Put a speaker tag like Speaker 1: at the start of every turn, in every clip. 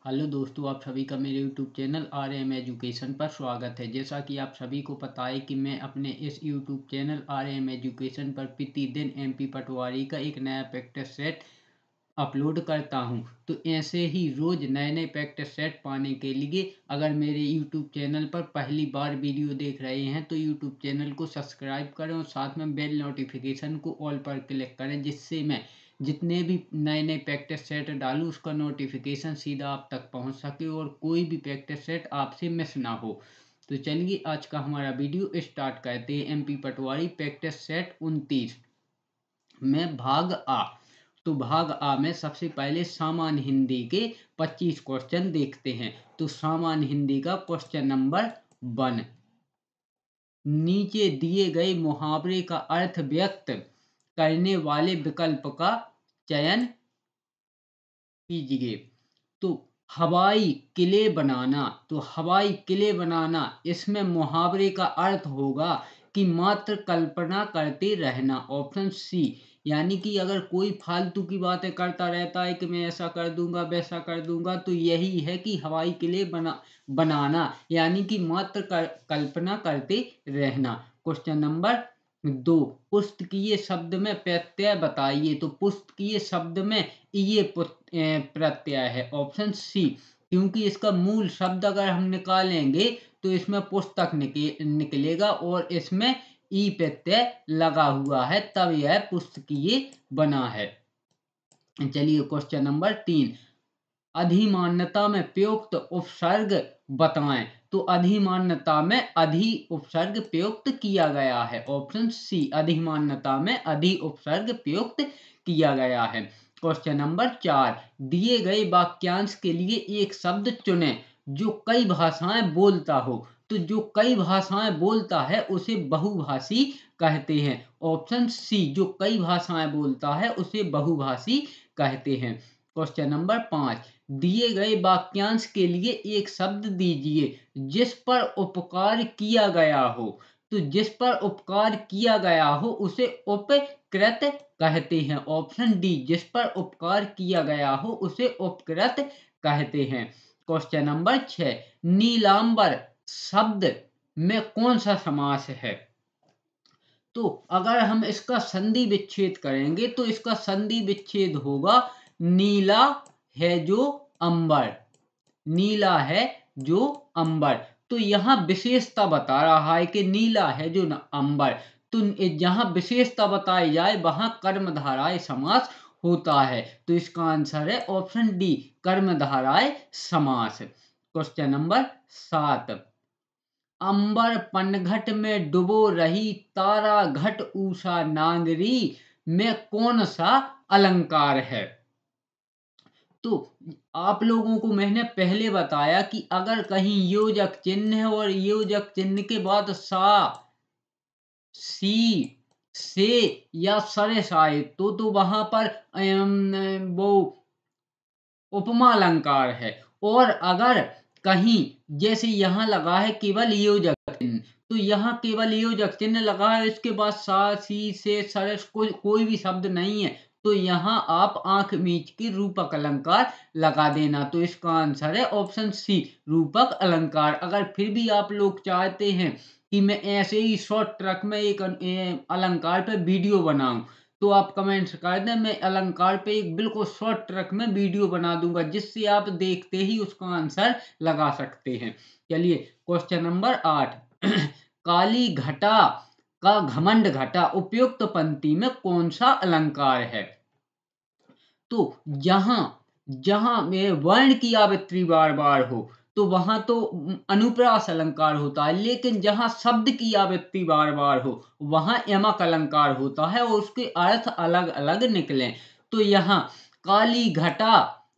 Speaker 1: Hello दोस्तों, आप सभी का मेरे यूट्यूब चैनल RM एजुकेशन पर स्वागत है। जैसा कि आप सभी को पता है कि मैं अपने इस यूट्यूब चैनल RM एजुकेशन पर प्रतिदिन MP पटवारी का एक नया प्रैक्टिस सेट अपलोड करता हूं। तो ऐसे ही रोज़ नए नए प्रैक्टिस सेट पाने के लिए अगर मेरे यूट्यूब चैनल पर पहली बार वीडियो देख रहे हैं तो यूट्यूब चैनल को सब्सक्राइब करें और साथ में बेल नोटिफिकेशन को ऑल पर क्लिक करें, जिससे मैं जितने भी नए नए प्रैक्टिस सेट डालूं उसका नोटिफिकेशन सीधा आप तक पहुंच सके और कोई भी प्रैक्टिस सेट आपसे मिस ना हो। तो चलिए आज का हमारा वीडियो स्टार्ट करते हैं। MP पटवारी प्रैक्टिस सेट 29 में भाग आ। तो भाग आ में सबसे पहले सामान्य हिंदी के 25 क्वेश्चन देखते हैं। तो सामान्य हिंदी का क्वेश्चन नंबर 1, नीचे दिए गए मुहावरे का अर्थ व्यक्त करने वाले विकल्प का चयन कीजिए। तो हवाई किले बनाना, तो हवाई किले बनाना इसमें मुहावरे का अर्थ होगा कि मात्र कल्पना करते रहना, ऑप्शन सी। यानी कि अगर कोई फालतू की बातें करता रहता है कि मैं ऐसा कर दूंगा वैसा कर दूंगा, तो यही है कि हवाई किले बनाना यानी कि मात्र कल्पना करते रहना। क्वेश्चन नंबर 2, पुस्तकीय शब्द में प्रत्यय बताइए। तो पुस्तकीय शब्द में ये प्रत्यय है, ऑप्शन सी। क्योंकि इसका मूल शब्द अगर हम निकालेंगे तो इसमें पुस्तक निकलेगा और इसमें ई प्रत्यय लगा हुआ है, तब यह पुस्तकीय बना है। चलिए क्वेश्चन नंबर 3, अधिमान्यता में प्रयुक्त उपसर्ग बताएं। तो अधिमान्यता में अधि उपसर्ग प्रयुक्त किया गया है, ऑप्शन सी। अधिमान्यता में अधि उपसर्ग प्रयुक्त किया गया है। क्वेश्चन नंबर 4, दिए गए वाक्यांश के लिए एक शब्द चुनें जो कई भाषाएं बोलता हो। तो जो कई भाषाएं बोलता है उसे बहुभाषी कहते हैं, ऑप्शन सी। जो कई भाषाएं बोलता है उसे बहुभाषी कहते हैं। क्वेश्चन नंबर 5, दिए गए वाक्यांश के लिए एक शब्द दीजिए जिस पर उपकार किया गया हो। तो जिस पर उपकार किया गया हो उसे उपकृत कहते हैं, ऑप्शन डी। जिस पर उपकार किया गया हो उसे उपकृत कहते हैं। क्वेश्चन नंबर 6, नीलांबर शब्द में कौन सा समास है। तो अगर हम इसका संधि विच्छेद करेंगे तो इसका संधि विच्छेद होगा नीला है जो अंबर, नीला है जो अंबर। तो यहाँ विशेषता बता रहा है कि नीला है जो अंबर। तो जहां विशेषता बताई जाए वहां कर्मधारय समास होता है। तो इसका आंसर है ऑप्शन डी, कर्मधारय समास। क्वेश्चन नंबर 7, अंबर पनघट में डुबो रही तारा घट ऊषा नांगरी में कौन सा अलंकार है। तो आप लोगों को मैंने पहले बताया कि अगर कहीं योजक चिन्ह है और योजक चिन्ह के बाद सा, सी, से या सरेस आए तो वहां पर वो उपमा अलंकार है। और अगर कहीं जैसे यहाँ लगा है केवल योजक चिन्ह, तो यहाँ केवल योजक चिन्ह लगा है, इसके बाद सा, सी, से, सरस कोई भी शब्द नहीं है, तो यहाँ आप आंख मीच के रूपक अलंकार लगा देना। तो इसका आंसर है ऑप्शन सी, रूपक अलंकार। अगर फिर भी आप लोग चाहते हैं कि मैं ऐसे ही शॉर्ट ट्रक में एक अलंकार पर वीडियो बनाऊं, तो आप कमेंट्स कर दें, मैं अलंकार पे एक बिल्कुल शॉर्ट ट्रक में वीडियो बना दूंगा, जिससे आप देखते ही उसका आंसर लगा सकते हैं। चलिए क्वेश्चन नंबर 8, काली घटा का घमंड घटा उपयुक्त पंक्ति में कौन सा अलंकार है। तो जहां जहां में वर्ण की आवृत्ति बार बार हो तो वहां तो अनुप्रास अलंकार होता है, लेकिन जहां शब्द की आवृत्ति बार बार हो वहां यमक अलंकार होता है और उसके अर्थ अलग अलग निकले। तो यहाँ काली घटा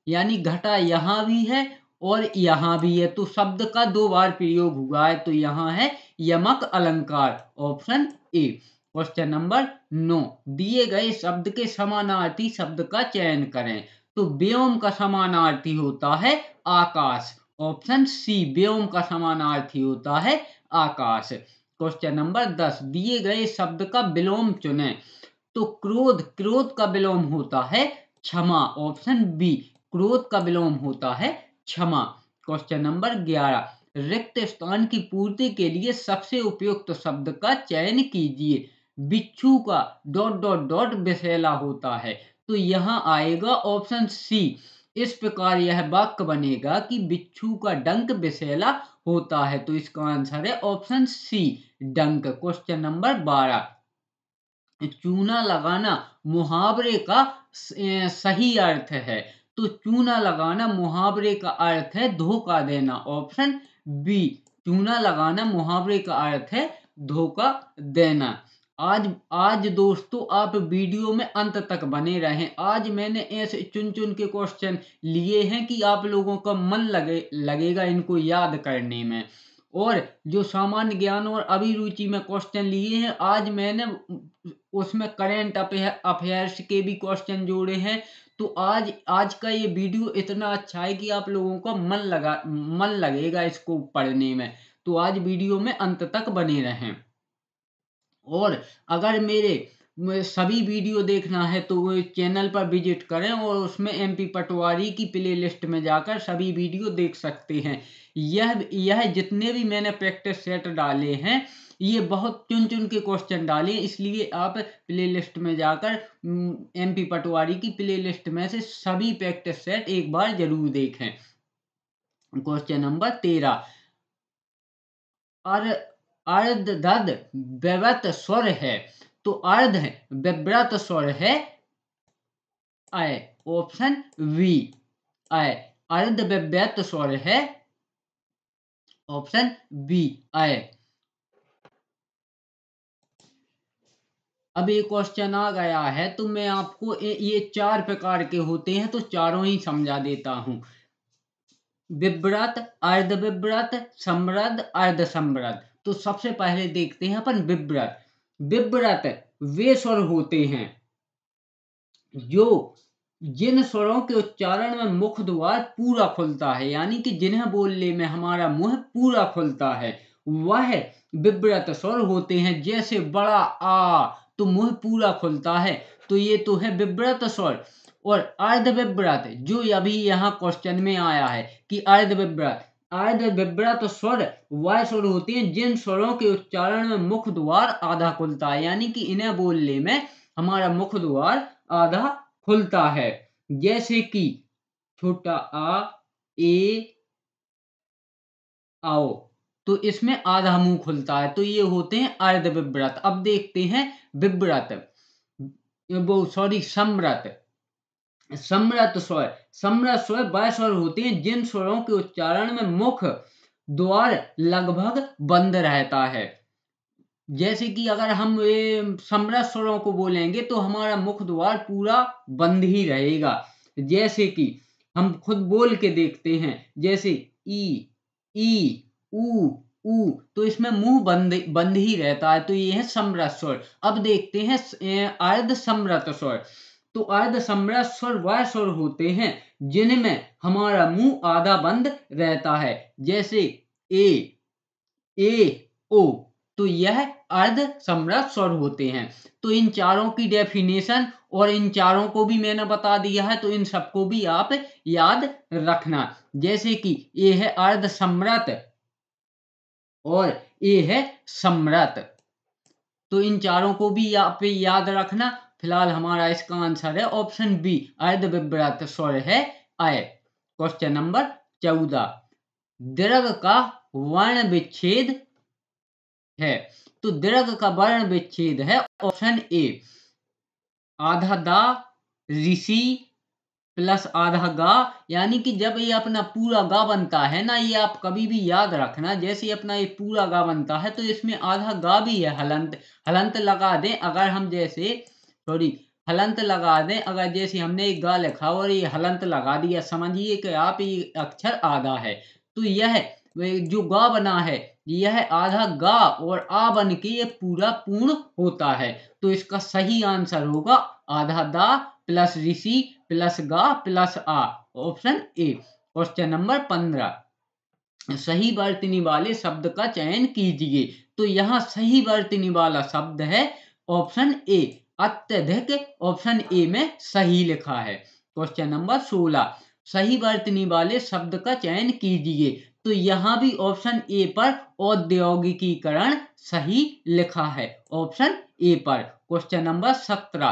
Speaker 1: यानी घटा यहाँ भी है और यहाँ भी है, तो शब्द का दो बार प्रयोग हुआ है, तो यहाँ है यमक अलंकार, ऑप्शन ए। क्वेश्चन नंबर 9, दिए गए शब्द के समानार्थी शब्द का चयन करें। तो व्योम का समानार्थी होता है आकाश, ऑप्शन सी। व्योम का समानार्थी होता है आकाश। क्वेश्चन नंबर 10, दिए गए शब्द का विलोम चुनें। तो क्रोध, क्रोध का विलोम होता है क्षमा, ऑप्शन बी। क्रोध का विलोम होता है क्षमा। क्वेश्चन नंबर 11, रिक्त स्थान की पूर्ति के लिए सबसे उपयुक्त शब्द का चयन कीजिए। बिच्छू का डॉट डॉट डॉट विषैला होता है, तो यहाँ आएगा ऑप्शन सी। इस प्रकार यह वाक्य बनेगा कि बिच्छू का डंक विषैला होता है, तो इसका आंसर है ऑप्शन सी, डंक। क्वेश्चन नंबर 12, चूना लगाना मुहावरे का सही अर्थ है, तो चूना लगाना मुहावरे का अर्थ है धोखा देना, ऑप्शन बी। चूना लगाना मुहावरे का अर्थ है धोखा देना। आज आज दोस्तों आप वीडियो में अंत तक बने रहें। आज मैंने ऐसे चुन चुन के क्वेश्चन लिए हैं कि आप लोगों का मन लगेगा इनको याद करने में। और जो सामान्य ज्ञान और अभिरुचि में क्वेश्चन लिए हैं, आज मैंने उसमें करंट अफेयर्स के भी क्वेश्चन जोड़े हैं। तो आज का ये वीडियो इतना अच्छा है कि आप लोगों का मन लगेगा इसको पढ़ने में। तो आज वीडियो में अंत तक बने रहें। और अगर मेरे सभी वीडियो देखना है तो वो चैनल पर विजिट करें और उसमें MP पटवारी की प्लेलिस्ट में जाकर सभी वीडियो देख सकते हैं। यह जितने भी मैंने प्रैक्टिस सेट डाले हैं, ये बहुत चुन चुन के क्वेश्चन डाले, इसलिए आप प्लेलिस्ट में जाकर MP पटवारी की प्लेलिस्ट में से सभी प्रैक्टिस सेट एक बार जरूर देखें। क्वेश्चन नंबर 13, अर्धदध व्यवत स्वर है, तो अर्ध विव्रत स्वर है अय, ऑप्शन बी अय। अर्ध विव्रत स्वर है, ऑप्शन बी अय। अब एक क्वेश्चन आ गया है, तो मैं आपको ये 4 प्रकार के होते हैं, तो चारों ही समझा देता हूं। विव्रत, अर्ध विव्रत, समृद्ध, अर्ध समृद्ध। तो सबसे पहले देखते हैं अपन विव्रत। विव्रत वे स्वर होते हैं जो जिन स्वरों के उच्चारण में मुख द्वार पूरा खुलता है, यानी कि जिन्हें बोलने में हमारा मुंह पूरा खुलता है, वह विव्रत स्वर होते हैं। जैसे बड़ा आ, तो मुंह पूरा खुलता है, तो ये तो है विव्रत स्वर। और अर्ध विव्रत, जो अभी यहाँ क्वेश्चन में आया है कि अर्ध विव्रत स्वर वह स्वर होते हैं जिन स्वरों के उच्चारण में मुख द्वार आधा खुलता है, यानी कि इन्हें बोलने में हमारा मुख द्वार आधा खुलता है। जैसे कि छोटा आ, ए, आओ, तो इसमें आधा मुंह खुलता है, तो ये होते हैं अर्ध विव्रत। अब देखते हैं विव्रत, समृत। समृत स्वर वह स्वर होते हैं जिन स्वरों के उच्चारण में मुख द्वार लगभग बंद रहता है। जैसे कि अगर हम समृत स्वरों को बोलेंगे तो हमारा मुख द्वार पूरा बंद ही रहेगा। जैसे कि हम खुद बोल के देखते हैं, जैसे ई, ऊ, तो इसमें मुंह बंद ही रहता है, तो ये है समृत स्वर। अब देखते हैं अर्ध समृत स्वर। तो अर्ध समृत स्वर वह स्वर होते हैं जिनमें हमारा मुंह आधा बंद रहता है। जैसे ए, ओ, तो यह अर्ध समृत स्वर होते हैं। तो इन चारों की डेफिनेशन और इन चारों को भी मैंने बता दिया है, तो इन सबको भी आप याद रखना। जैसे कि ये है अर्ध समृत और ये है समृत, तो इन चारों को भी आप याद रखना। फिलहाल हमारा इसका आंसर है ऑप्शन बी, अर्ध विव्रत स्वर है अय। क्वेश्चन नंबर 14, दीर्घ का वर्ण विच्छेद है, तो दीर्घ का वर्ण विच्छेद है ऑप्शन ए, आधा दा, ऋषि प्लस आधा गा, यानी कि जब ये अपना पूरा गा बनता है ना, ये आप कभी भी याद रखना, जैसे अपना ये पूरा गा बनता है तो इसमें आधा गा भी है, हलंत लगा दें अगर हम, जैसे हलंत लगा दें अगर, जैसे हमने एक गा लिखा और ये हलंत लगा दिया, समझिए कि आप ये अक्षर आधा है। तो यह जो गा बना है यह आधा गा और आ बन के ये पूरा पूर्ण होता है, तो इसका सही आंसर होगा आधा दा प्लस ऋषि प्लस गा प्लस आ, ऑप्शन ए। क्वेश्चन नंबर 15, सही वर्तनी वाले शब्द का चयन कीजिए, तो यहाँ सही वर्तनी वाला शब्द है ऑप्शन ए, अत्यधिक, ऑप्शन ए में सही लिखा है। क्वेश्चन नंबर 16, सही वर्तनी वाले शब्द का चयन कीजिए। तो यहाँ भी ऑप्शन ए पर औद्योगिकीकरण सही लिखा है, ऑप्शन ए पर। क्वेश्चन नंबर 17,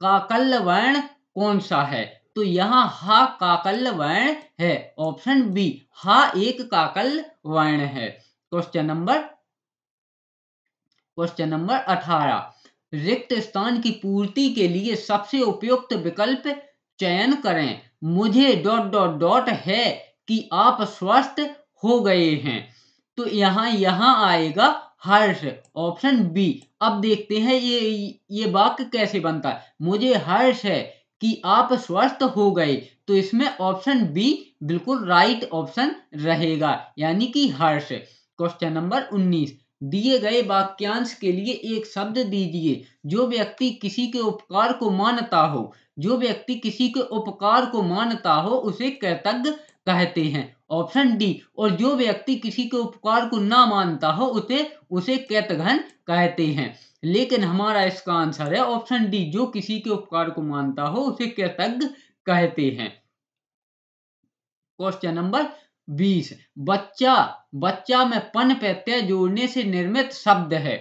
Speaker 1: काकल्य वर्ण कौन सा है? तो यहाँ हा काकल्य वर्ण है, ऑप्शन बी। हा एक काकल्य वर्ण है। क्वेश्चन नंबर 18, रिक्त स्थान की पूर्ति के लिए सबसे उपयुक्त विकल्प चयन करें। मुझे डॉट डॉट डॉट है कि आप स्वस्थ हो गए हैं। तो यहाँ आएगा हर्ष, ऑप्शन बी। अब देखते हैं ये वाक्य कैसे बनता है। मुझे हर्ष है कि आप स्वस्थ हो गए, तो इसमें ऑप्शन बी बिल्कुल राइट ऑप्शन रहेगा, यानी कि हर्ष। क्वेश्चन नंबर 19, दिए गए वाक्यांश के लिए एक शब्द दीजिए। जो व्यक्ति किसी के उपकार को मानता हो, जो व्यक्ति किसी के उपकार को मानता हो उसे कृतज्ञ कहते हैं, ऑप्शन डी। और जो व्यक्ति किसी के उपकार को ना मानता हो उसे कृतघ्न कहते हैं। लेकिन हमारा इसका आंसर है ऑप्शन डी, जो किसी के उपकार को मानता हो उसे कृतज्ञ कहते हैं। क्वेश्चन नंबर 20, बच्चा में पन प्रत्यय जोड़ने से निर्मित शब्द है।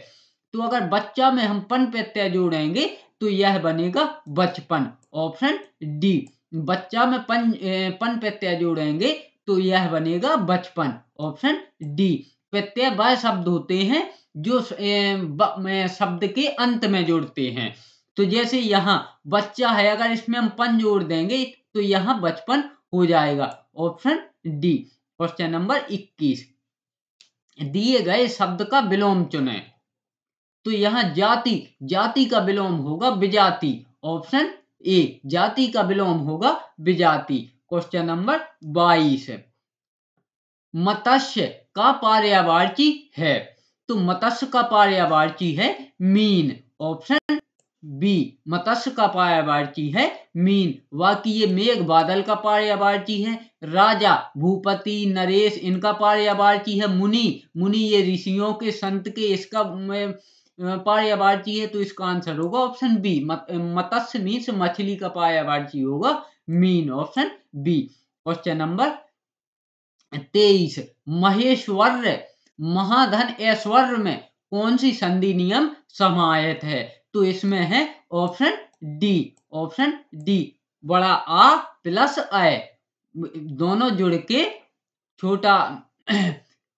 Speaker 1: तो अगर बच्चा में हम पन प्रत्यय जोड़ेंगे तो यह बनेगा बचपन, ऑप्शन डी। बच्चा में पन प्रत्यय जोड़ेंगे तो यह बनेगा बचपन, ऑप्शन डी। प्रत्यय वह शब्द होते हैं जो शब्द के अंत में जुड़ते हैं। तो जैसे यहाँ बच्चा है, अगर इसमें हम पन जोड़ देंगे तो यहाँ बचपन हो जाएगा, ऑप्शन डी। क्वेश्चन नंबर 21, दिए गए शब्द का विलोम चुनें। तो यहाँ जाति का विलोम होगा विजाति, ऑप्शन ए। जाति का विलोम होगा विजाति। क्वेश्चन नंबर 22, मत्स्य का पर्यायवाची है। तो मत्स्य का पर्यायवाची है मीन, ऑप्शन बी। मत्स्य का पर्यायवाची है मीन। बाकी ये मेघ बादल का पर्यायवाची है। राजा, भूपति, नरेश इनका पर्यायवाची है मुनि ये ऋषियों के संत के इसका पर्यायवाची है। तो इसका आंसर होगा ऑप्शन बी। मत्स्य मीन्स मछली का पर्यायवाची होगा मीन, ऑप्शन बी। क्वेश्चन नंबर 23, महेश्वर्य महाधन ऐश्वर्य में कौन सी संधि नियम समाहित है? तो इसमें है ऑप्शन डी, ऑप्शन डी। बड़ा आ प्लस अय दोनों जुड़ के छोटा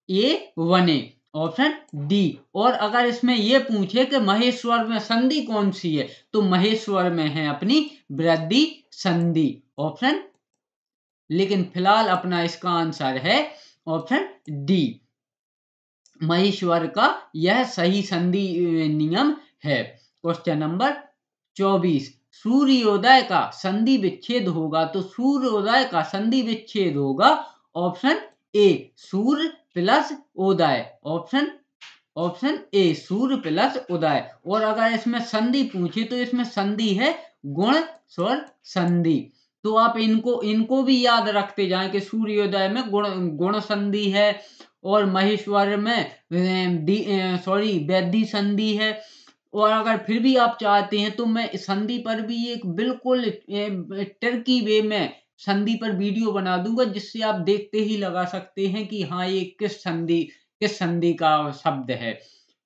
Speaker 1: ए बने, ऑप्शन डी। और अगर इसमें यह पूछे कि महेश्वर में संधि कौन सी है, तो महेश्वर में है अपनी वृद्धि संधि, ऑप्शन। लेकिन फिलहाल अपना इसका आंसर है ऑप्शन डी। महेश्वर का यह सही संधि नियम है। क्वेश्चन नंबर 24, सूर्योदय का संधि विच्छेद होगा। तो सूर्योदय का संधि विच्छेद होगा ऑप्शन ए, सूर्य प्लस उदय, ऑप्शन ए, सूर्य प्लस उदय। और अगर इसमें संधि पूछे तो इसमें संधि है गुण स्वर संधि। तो आप इनको भी याद रखते जाएं कि सूर्योदय में गुण संधि है और महेश्वर में वृद्धि संधि है। और अगर फिर भी आप चाहते हैं तो मैं संधि पर भी एक बिल्कुल टर्की वे में संधि पर वीडियो बना दूंगा, जिससे आप देखते ही लगा सकते हैं कि हाँ ये किस संधि का शब्द है।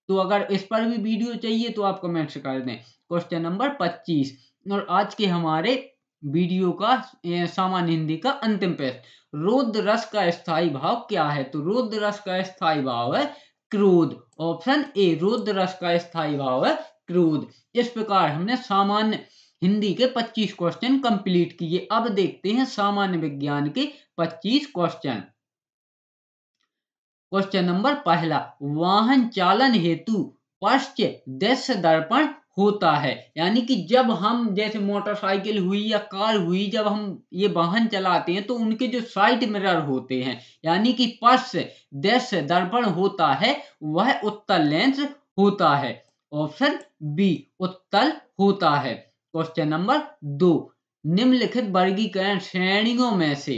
Speaker 1: तो अगर इस पर भी वीडियो चाहिए तो आप कमेंट्स कर दें। क्वेश्चन नंबर 25, और आज के हमारे वीडियो का सामान्य हिंदी का अंतिम प्रश्न, रौद्र रस का स्थायी भाव क्या है? तो रौद्र रस का स्थायी भाव है क्रोध, ऑप्शन ए। रौद्र रस का स्थायी भाव है क्रोध। इस प्रकार हमने सामान्य हिंदी के 25 क्वेश्चन कंप्लीट किए। अब देखते हैं सामान्य विज्ञान के 25 क्वेश्चन। क्वेश्चन नंबर पहला, वाहन चालन हेतु पश्च दृश्य दर्पण होता है। यानी कि जब हम जैसे मोटरसाइकिल हुई या कार हुई, जब हम ये वाहन चलाते हैं तो उनके जो साइड मिरर होते हैं यानी कि पश्च दृश्य दर्पण होता है, वह उत्तल लेंस होता है, ऑप्शन बी उत्तल होता है। क्वेश्चन नंबर 2, निम्नलिखित वर्गीकरण श्रेणियों में से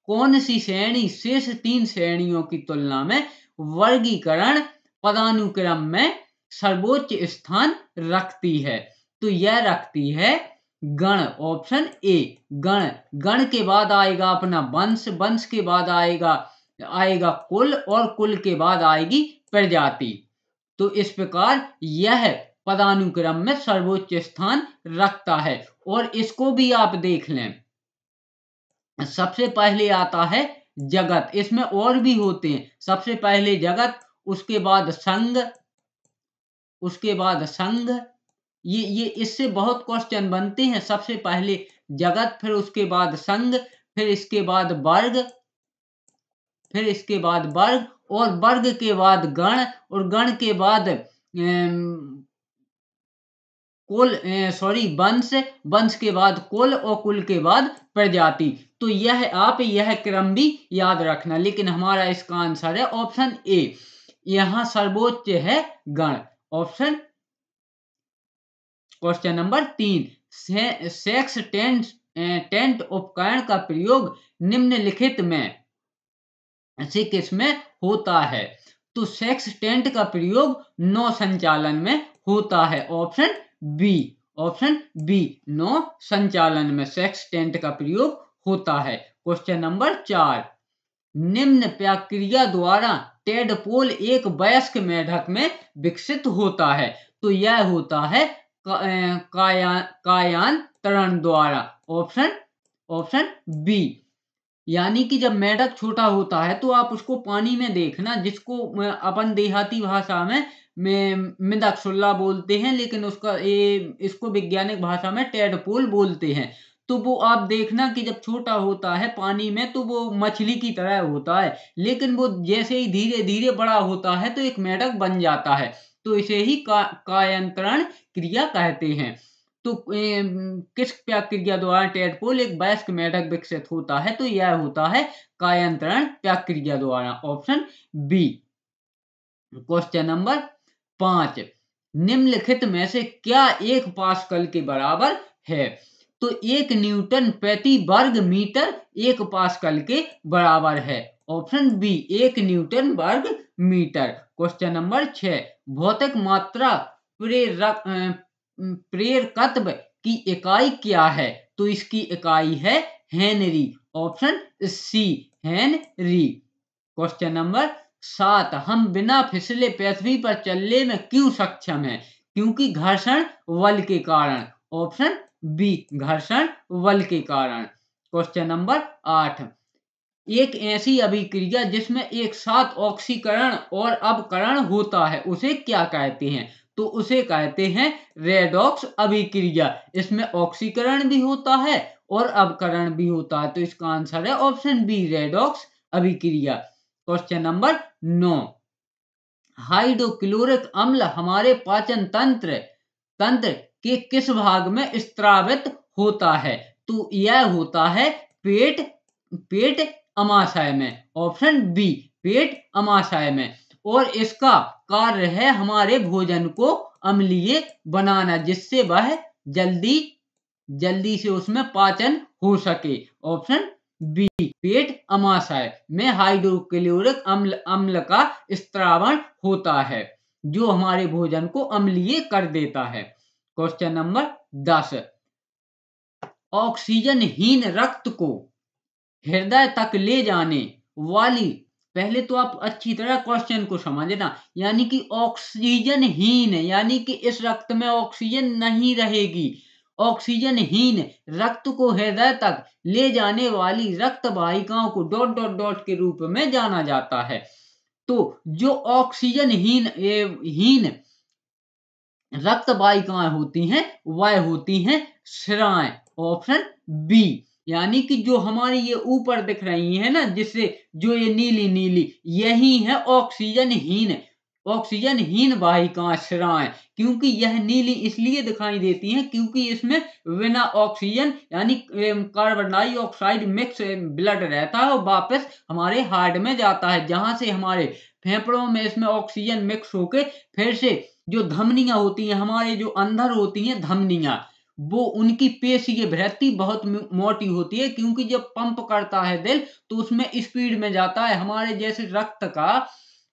Speaker 1: कौन सी श्रेणी शेष 3 श्रेणियों की तुलना में वर्गीकरण पदानुक्रम में सर्वोच्च स्थान रखती है? तो यह रखती है गण, ऑप्शन ए गण। गण के बाद आएगा अपना वंश, वंश के बाद आएगा कुल, और कुल के बाद आएगी प्रजाति। तो इस प्रकार यह पदानुक्रम में सर्वोच्च स्थान रखता है। और इसको भी आप देख लें, सबसे पहले आता है जगत, इसमें और भी होते हैं। सबसे पहले जगत, उसके बाद संघ, उसके बाद संघ। ये इससे बहुत क्वेश्चन बनते हैं। सबसे पहले जगत, फिर उसके बाद संघ, फिर इसके बाद वर्ग, फिर इसके बाद वर्ग, और वर्ग के बाद गण, और गण के बाद कुल, वंश, वंश के बाद कुल, और कुल के बाद प्रजाति। तो यह क्रम भी याद रखना। लेकिन हमारा इसका आंसर है ऑप्शन ए, यहां सर्वोच्च है गण। Option question number 3, sex tent उपकरण का प्रयोग निम्नलिखित में से किसमें होता है? तो सेक्स टेंट का प्रयोग नौ संचालन में होता है। ऑप्शन बी, ऑप्शन बी, नौ संचालन में सेक्स टेंट का प्रयोग होता है। क्वेश्चन नंबर 4, निम्न प्रक्रिया द्वारा टेडपोल एक वयस्क मेढक में विकसित होता है। तो यह होता है कायांतरण द्वारा। ऑप्शन बी, यानी कि जब मेढक छोटा होता है तो आप उसको पानी में देखना, जिसको अपन देहाती भाषा में मिदकसुल्ला बोलते हैं, लेकिन इसको वैज्ञानिक भाषा में टेडपोल बोलते हैं। तो वो आप देखना कि जब छोटा होता है पानी में तो वो मछली की तरह होता है, लेकिन वो जैसे ही धीरे धीरे बड़ा होता है तो एक मेढक बन जाता है। तो इसे ही कायांतरण क्रिया कहते हैं। तो किस प्रक्रिया द्वारा टेडपोल एक वयस्क मेढक विकसित होता है? तो यह होता है कायांतरण प्रक्रिया द्वारा। Option B. क्वेश्चन नंबर 5, निम्नलिखित में से क्या 1 पास्कल के बराबर है? तो 1 न्यूटन प्रति वर्ग मीटर 1 पास्कल के बराबर है। ऑप्शन बी, 1 न्यूटन वर्ग मीटर। क्वेश्चन नंबर 6, भौतिक मात्रा प्रेरकत्व की इकाई क्या है? तो इसकी इकाई है henry. Option C, henry. Question number 7, हम बिना फिसले पृथ्वी पर चलने में क्यों सक्षम हैं? क्योंकि घर्षण बल के कारण। ऑप्शन बी, घर्षण बल के कारण। क्वेश्चन नंबर 8, एक ऐसी अभिक्रिया जिसमें एक साथ ऑक्सीकरण और अपकरण होता है उसे क्या कहते हैं? तो उसे कहते हैं रेडॉक्स अभिक्रिया। इसमें ऑक्सीकरण भी होता है और अपकरण भी होता है। तो इसका आंसर है ऑप्शन बी, रेडॉक्स अभिक्रिया। क्वेश्चन नंबर 9, हाइड्रोक्लोरिक अम्ल हमारे पाचन तंत्र के किस भाग में स्त्रावित होता है? तो यह होता है पेट अमाशय में। ऑप्शन बी, पेट अमाशय में। और इसका कार्य है हमारे भोजन को अम्लीय बनाना, जिससे वह जल्दी से उसमें पाचन हो सके। ऑप्शन बी, पेट अमाशय में हाइड्रोक्लोरिक अम्ल का स्त्रावण होता है, जो हमारे भोजन को अम्लीय कर देता है। क्वेश्चन नंबर 10, ऑक्सीजनहीन रक्त को हृदय तक ले जाने वाली, पहले तो आप अच्छी तरह क्वेश्चन को समझना, यानी कि ऑक्सीजनहीन यानी कि इस रक्त में ऑक्सीजन नहीं रहेगी। ऑक्सीजनहीन रक्त को हृदय तक ले जाने वाली रक्त वाहिकाओं को ... के रूप में जाना जाता है। तो जो ऑक्सीजनहीन रक्त वाहिकाएं होती हैं वह होती हैं शिराएं। ऑप्शन बी, यानी कि जो हमारी ये ऊपर दिख रही है ना, जिससे जो ये नीली नीली, यही है ऑक्सीजनहीन वाहिकाएं, शिराएं। क्योंकि यह नीली इसलिए दिखाई देती हैं क्योंकि इसमें बिना ऑक्सीजन यानी कार्बन डाइऑक्साइड मिक्स ब्लड रहता है और वापस हमारे हार्ट में जाता है, जहां से हमारे फेफड़ों में इसमें ऑक्सीजन मिक्स होके फिर से जो धमनियां होती हैं, हमारे जो अंदर होती हैं धमनियां, वो उनकी पेशीय वृत्ति बहुत मोटी होती है, क्योंकि जब पंप करता है दिल तो उसमें स्पीड में जाता है। हमारे जैसे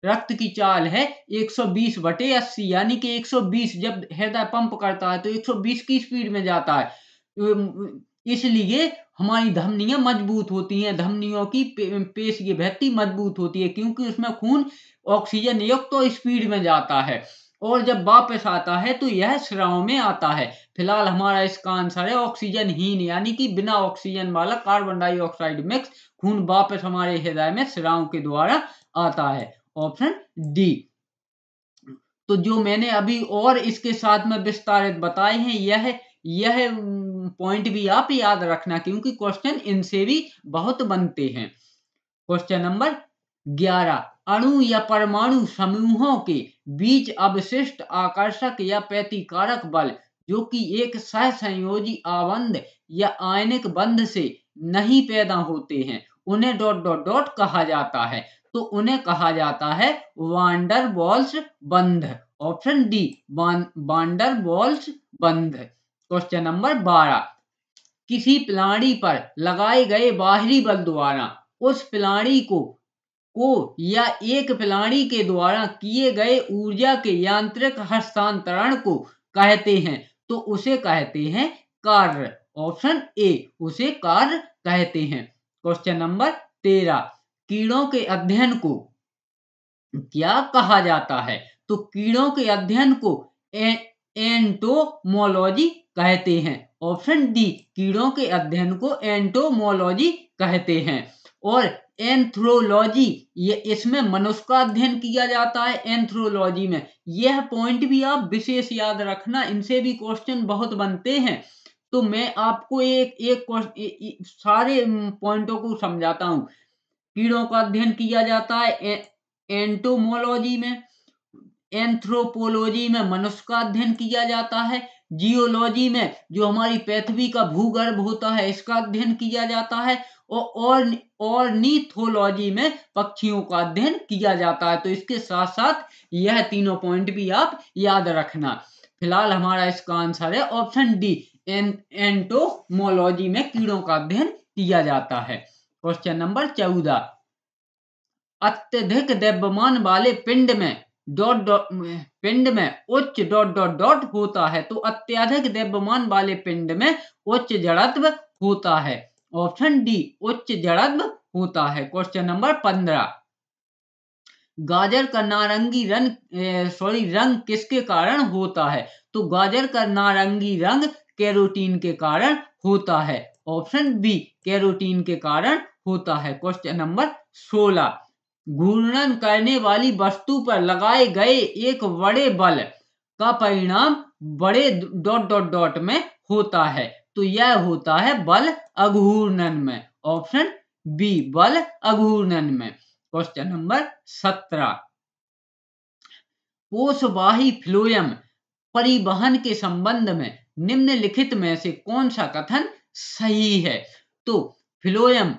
Speaker 1: रक्त की चाल है 120/80, यानी कि 120 जब हृदय पंप करता है तो 120 की स्पीड में जाता है। इसलिए हमारी धमनियां मजबूत होती हैं, धमनियों की पेशीय भित्ति मजबूत होती है, क्योंकि उसमें खून ऑक्सीजन युक्त तो स्पीड में जाता है, और जब वापस आता है तो यह स्राव में आता है। फिलहाल हमारा इसका आंसर है ऑक्सीजन हीन, यानी कि बिना ऑक्सीजन वाला कार्बन डाइऑक्साइड मिक्स खून वापस हमारे हृदय में स्राव के द्वारा आता है। Option D. तो जो मैंने अभी और इसके साथ में विस्तारित बताए हैं, यह पॉइंट भी आप याद रखना, क्योंकि क्वेश्चन इनसे भी बहुत बनते हैं। क्वेश्चन नंबर 11, अणु या परमाणु समूहों के बीच अवशिष्ट आकर्षक या प्रतिकारक बल जो कि एक सहसंयोजी आबंध या आयनिक बंध से नहीं पैदा होते हैं, उन्हें डॉट डॉट डॉट कहा जाता है। तो उन्हें कहा जाता है वांडर वॉल्स बंध। ऑप्शन डी, वांडर वॉल्स बंध। क्वेश्चन नंबर 12, किसी प्राणी पर लगाए गए बाहरी बल द्वारा उस प्राणी को या एक प्राणी के द्वारा किए गए ऊर्जा के यांत्रिक हस्तांतरण को कहते हैं, तो उसे कहते हैं कार्य। ऑप्शन ए, उसे कार्य कहते हैं। क्वेश्चन नंबर 13, कीड़ों के अध्ययन को क्या कहा जाता है? तो कीड़ों के अध्ययन को एंटोमोलॉजी कहते हैं। ऑप्शन डी, कीड़ों के अध्ययन को एंटोमोलॉजी कहते हैं। और एंथ्रोलॉजी, ये इसमें मनुष्य का अध्ययन किया जाता है। एंथ्रोलॉजी में यह पॉइंट भी आप विशेष याद रखना, इनसे भी क्वेश्चन बहुत बनते हैं। तो मैं आपको एक सारे पॉइंटों को समझाता हूँ। कीड़ों का अध्ययन किया जाता है एंटोमोलॉजी में, एंथ्रोपोलॉजी में मनुष्य का अध्ययन किया जाता है, जियोलॉजी में जो हमारी पृथ्वी का भूगर्भ होता है इसका अध्ययन किया जाता है, और ऑर्निथोलॉजी में पक्षियों का अध्ययन किया जाता है। तो इसके साथ साथ यह तीनों पॉइंट भी आप याद रखना। फिलहाल हमारा इसका आंसर है ऑप्शन डी, एंटोमोलॉजी में कीड़ों का अध्ययन किया जाता है। क्वेश्चन नंबर 14, अत्यधिक द्रव्यमान वाले पिंड में उच्च डॉट डॉट डॉट होता है। तो अत्यधिक द्रव्यमान वाले पिंड में उच्च जड़त्व होता है। ऑप्शन डी, उच्च जड़त्व होता है। क्वेश्चन नंबर 15, गाजर का नारंगी रंग किसके कारण होता है? तो गाजर का नारंगी रंग कैरोटीन के कारण होता है। ऑप्शन बी, कैरोटीन के कारण होता है। क्वेश्चन नंबर 16, घूर्णन करने वाली वस्तु पर लगाए गए एक बड़े बल का परिणाम बड़े डॉट डॉट डॉट में होता है। तो यह होता है बल अघूर्णन में। ऑप्शन बी, बल अघूर्णन में। क्वेश्चन नंबर 17, पोषवाही फ्लोएम परिवहन के संबंध में निम्नलिखित में से कौन सा कथन सही है? तो फ्लोएम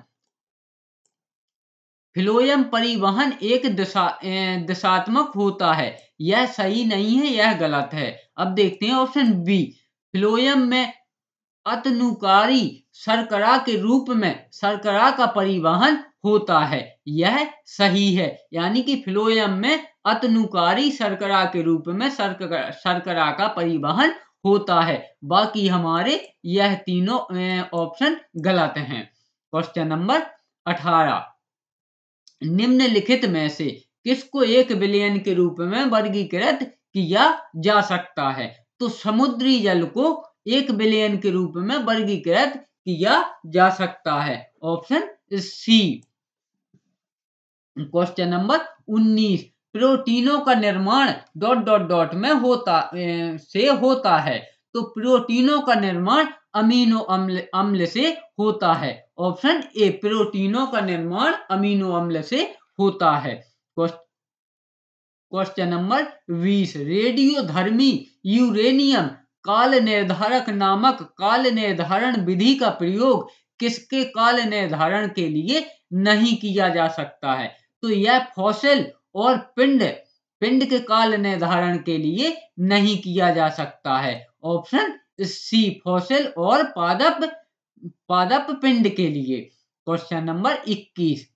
Speaker 1: परिवहन एक दिशात्मक होता है, यह सही नहीं है, यह गलत है। अब देखते हैं ऑप्शन बी, फ्लोएम में अतनुकारी शर्करा के रूप में शर्करा का परिवहन होता है, यह सही है। यानी कि फ्लोएम में अतनुकारी शर्करा के रूप में शर्करा का परिवहन होता है। बाकी हमारे यह तीनों ऑप्शन गलत हैं। क्वेश्चन नंबर 18, निम्नलिखित में से किसको एक विलयन के रूप में वर्गीकृत किया जा सकता है? तो समुद्री जल को एक विलयन के रूप में वर्गीकृत किया जा सकता है। Option C. क्वेश्चन नंबर 19, प्रोटीनों का निर्माण डॉट डॉट डॉट में होता है। तो प्रोटीनों का निर्माण अमीनो अम्ल से होता है। ऑप्शन ए, प्रोटीनों का निर्माण अमीनो अम्ल से होता है। क्वेश्चन नंबर 20, रेडियोधर्मी यूरेनियम काल निर्धारक नामक काल निर्धारण विधि का प्रयोग किसके काल निर्धारण के लिए नहीं किया जा सकता है? तो यह फॉसिल और पिंड के काल निर्धारण के लिए नहीं किया जा सकता है। ऑप्शन सी, फॉसिल और पादप पिंड के लिए। क्वेश्चन नंबर 21,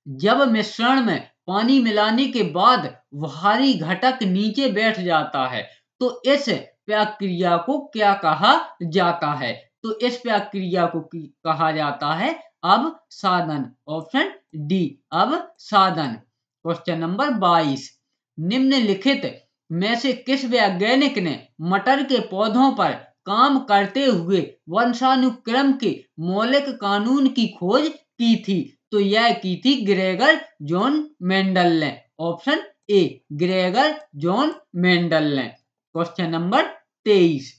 Speaker 1: जब मिश्रण में पानी मिलाने के बाद भारी घटक नीचे बैठ जाता है तो इस प्रक्रिया को क्या कहा जाता है? तो इस प्रक्रिया को कहा जाता है अवसादन। ऑप्शन डी अवसादन। क्वेश्चन नंबर 22, निम्नलिखित में से किस वैज्ञानिक ने मटर के पौधों पर काम करते हुए वंशानुक्रम के मौलिक कानून की खोज की थी? तो यह की थी ग्रेगर जॉन मेंडल ने। Option A Gregor John Mendel ने। क्वेश्चन नंबर 23,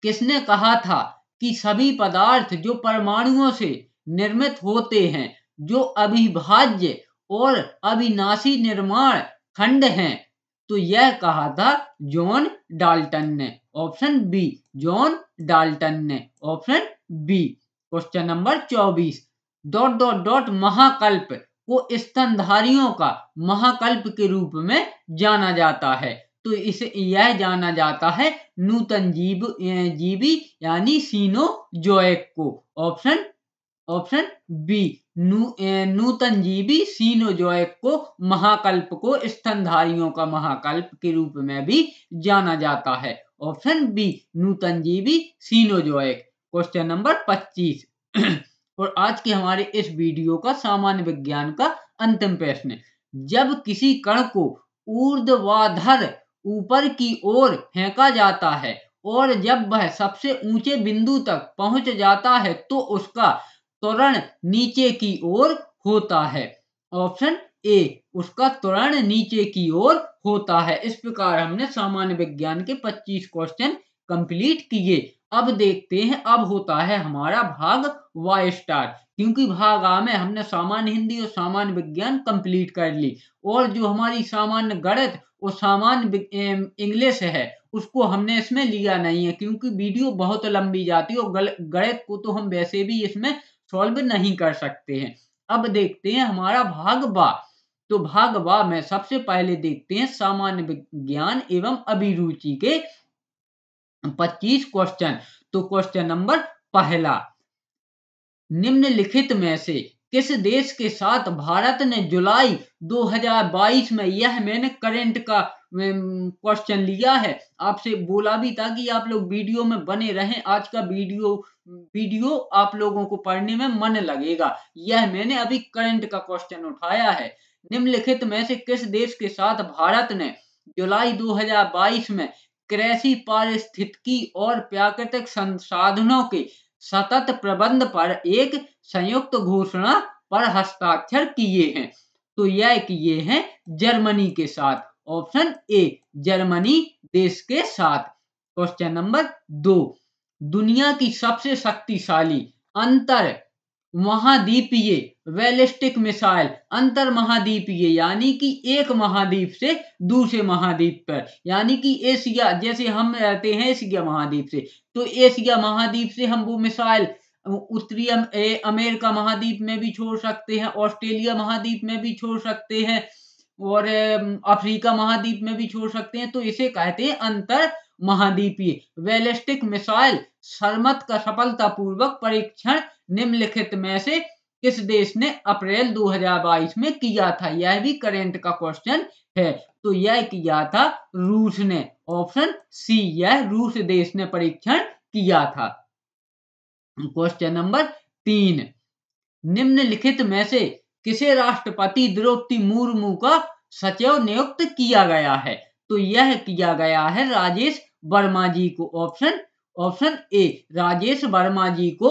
Speaker 1: किसने कहा था कि सभी पदार्थ जो परमाणुओं से निर्मित होते हैं, जो अविभाज्य और अविनाशी निर्माण खंड हैं? तो यह कहा था जॉन डाल्टन ने। ऑप्शन बी जॉन डाल्टन ने। Option B. Question number 24, dot dot dot महाकल्प को स्तनधारियों का महाकल्प के रूप में जाना जाता है? तो इसे यह जाना जाता है नूतन जीवी यानी सीनोजोइक को। ऑप्शन बी नूतन जीवी सीनोजोइक को महाकल्प को स्तनधारियों का महाकल्प के रूप में भी जाना जाता है। ऑप्शन बी नूतन जीवी सीनोजोइक। क्वेश्चन नंबर 25 और आज के हमारे इस वीडियो का सामान्य विज्ञान का अंतिम प्रश्न, जब किसी कण को ऊर्ध्वाधर ऊपर की ओर फेंका जाता है और जब वह सबसे ऊंचे बिंदु तक पहुंच जाता है तो उसका त्वरण नीचे की ओर होता है? ऑप्शन ए उसका त्वरण नीचे की ओर होता है। इस प्रकार हमने सामान्य विज्ञान के 25 क्वेश्चन कंप्लीट किए। अब देखते हैं, अब होता है हमारा भाग वाई स्टार, क्योंकि भाग आ में हमने सामान्य हिंदी और सामान्य विज्ञान कंप्लीट कर ली, और जो हमारी सामान्य गणित और सामान्य इंग्लिश है उसको हमने इसमें लिया नहीं है, क्योंकि वीडियो बहुत लंबी जाती है और गणित को तो हम वैसे भी इसमें सॉल्व नहीं कर सकते हैं। अब देखते हैं हमारा भाग बा। तो भाग बा में सबसे पहले देखते हैं सामान्य विज्ञान एवं अभिरुचि के 25 क्वेश्चन। तो क्वेश्चन नंबर पहला, निम्नलिखित में से किस देश के साथ भारत ने जुलाई 2022 में, यह मैंने करंट का क्वेश्चन लिया है, आपसे बोला भी था कि आप लोग वीडियो में बने रहें, आज का वीडियो आप लोगों को पढ़ने में मन लगेगा। यह मैंने अभी करंट का क्वेश्चन उठाया है। निम्नलिखित में से किस देश के साथ भारत ने जुलाई 2022 में कृषि, पारिस्थितिकी और प्राकृतिक संसाधनों के सतत प्रबंध पर एक संयुक्त घोषणा पर हस्ताक्षर किए हैं? तो यह किए हैं जर्मनी के साथ। ऑप्शन ए जर्मनी देश के साथ। क्वेश्चन नंबर 2, दुनिया की सबसे शक्तिशाली अंतर महाद्वीपीय बैलिस्टिक मिसाइल, अंतर महाद्वीपीय यानी कि एक महाद्वीप से दूसरे महाद्वीप पर, यानी कि एशिया, जैसे हम रहते हैं एशिया महाद्वीप से, तो एशिया महाद्वीप से हम वो मिसाइल उत्तरी अमेरिका महाद्वीप में भी छोड़ सकते हैं, ऑस्ट्रेलिया महाद्वीप में भी छोड़ सकते हैं, और अफ्रीका महाद्वीप में भी छोड़ सकते हैं। तो इसे कहते हैं अंतर महाद्वीपीय बैलिस्टिक मिसाइल सरमत का सफलतापूर्वक परीक्षण निम्नलिखित में से किस देश ने अप्रैल 2022 में किया था? यह भी करंट का क्वेश्चन है। तो यह किया था रूस ने। ऑप्शन सी यह रूस देश ने परीक्षण किया था। क्वेश्चन नंबर 3, निम्नलिखित में से किसे राष्ट्रपति द्रौपदी मुर्मू का सचिव नियुक्त किया गया है? तो यह किया गया है राजेश वर्मा जी को। ऑप्शन ए राजेश वर्मा जी को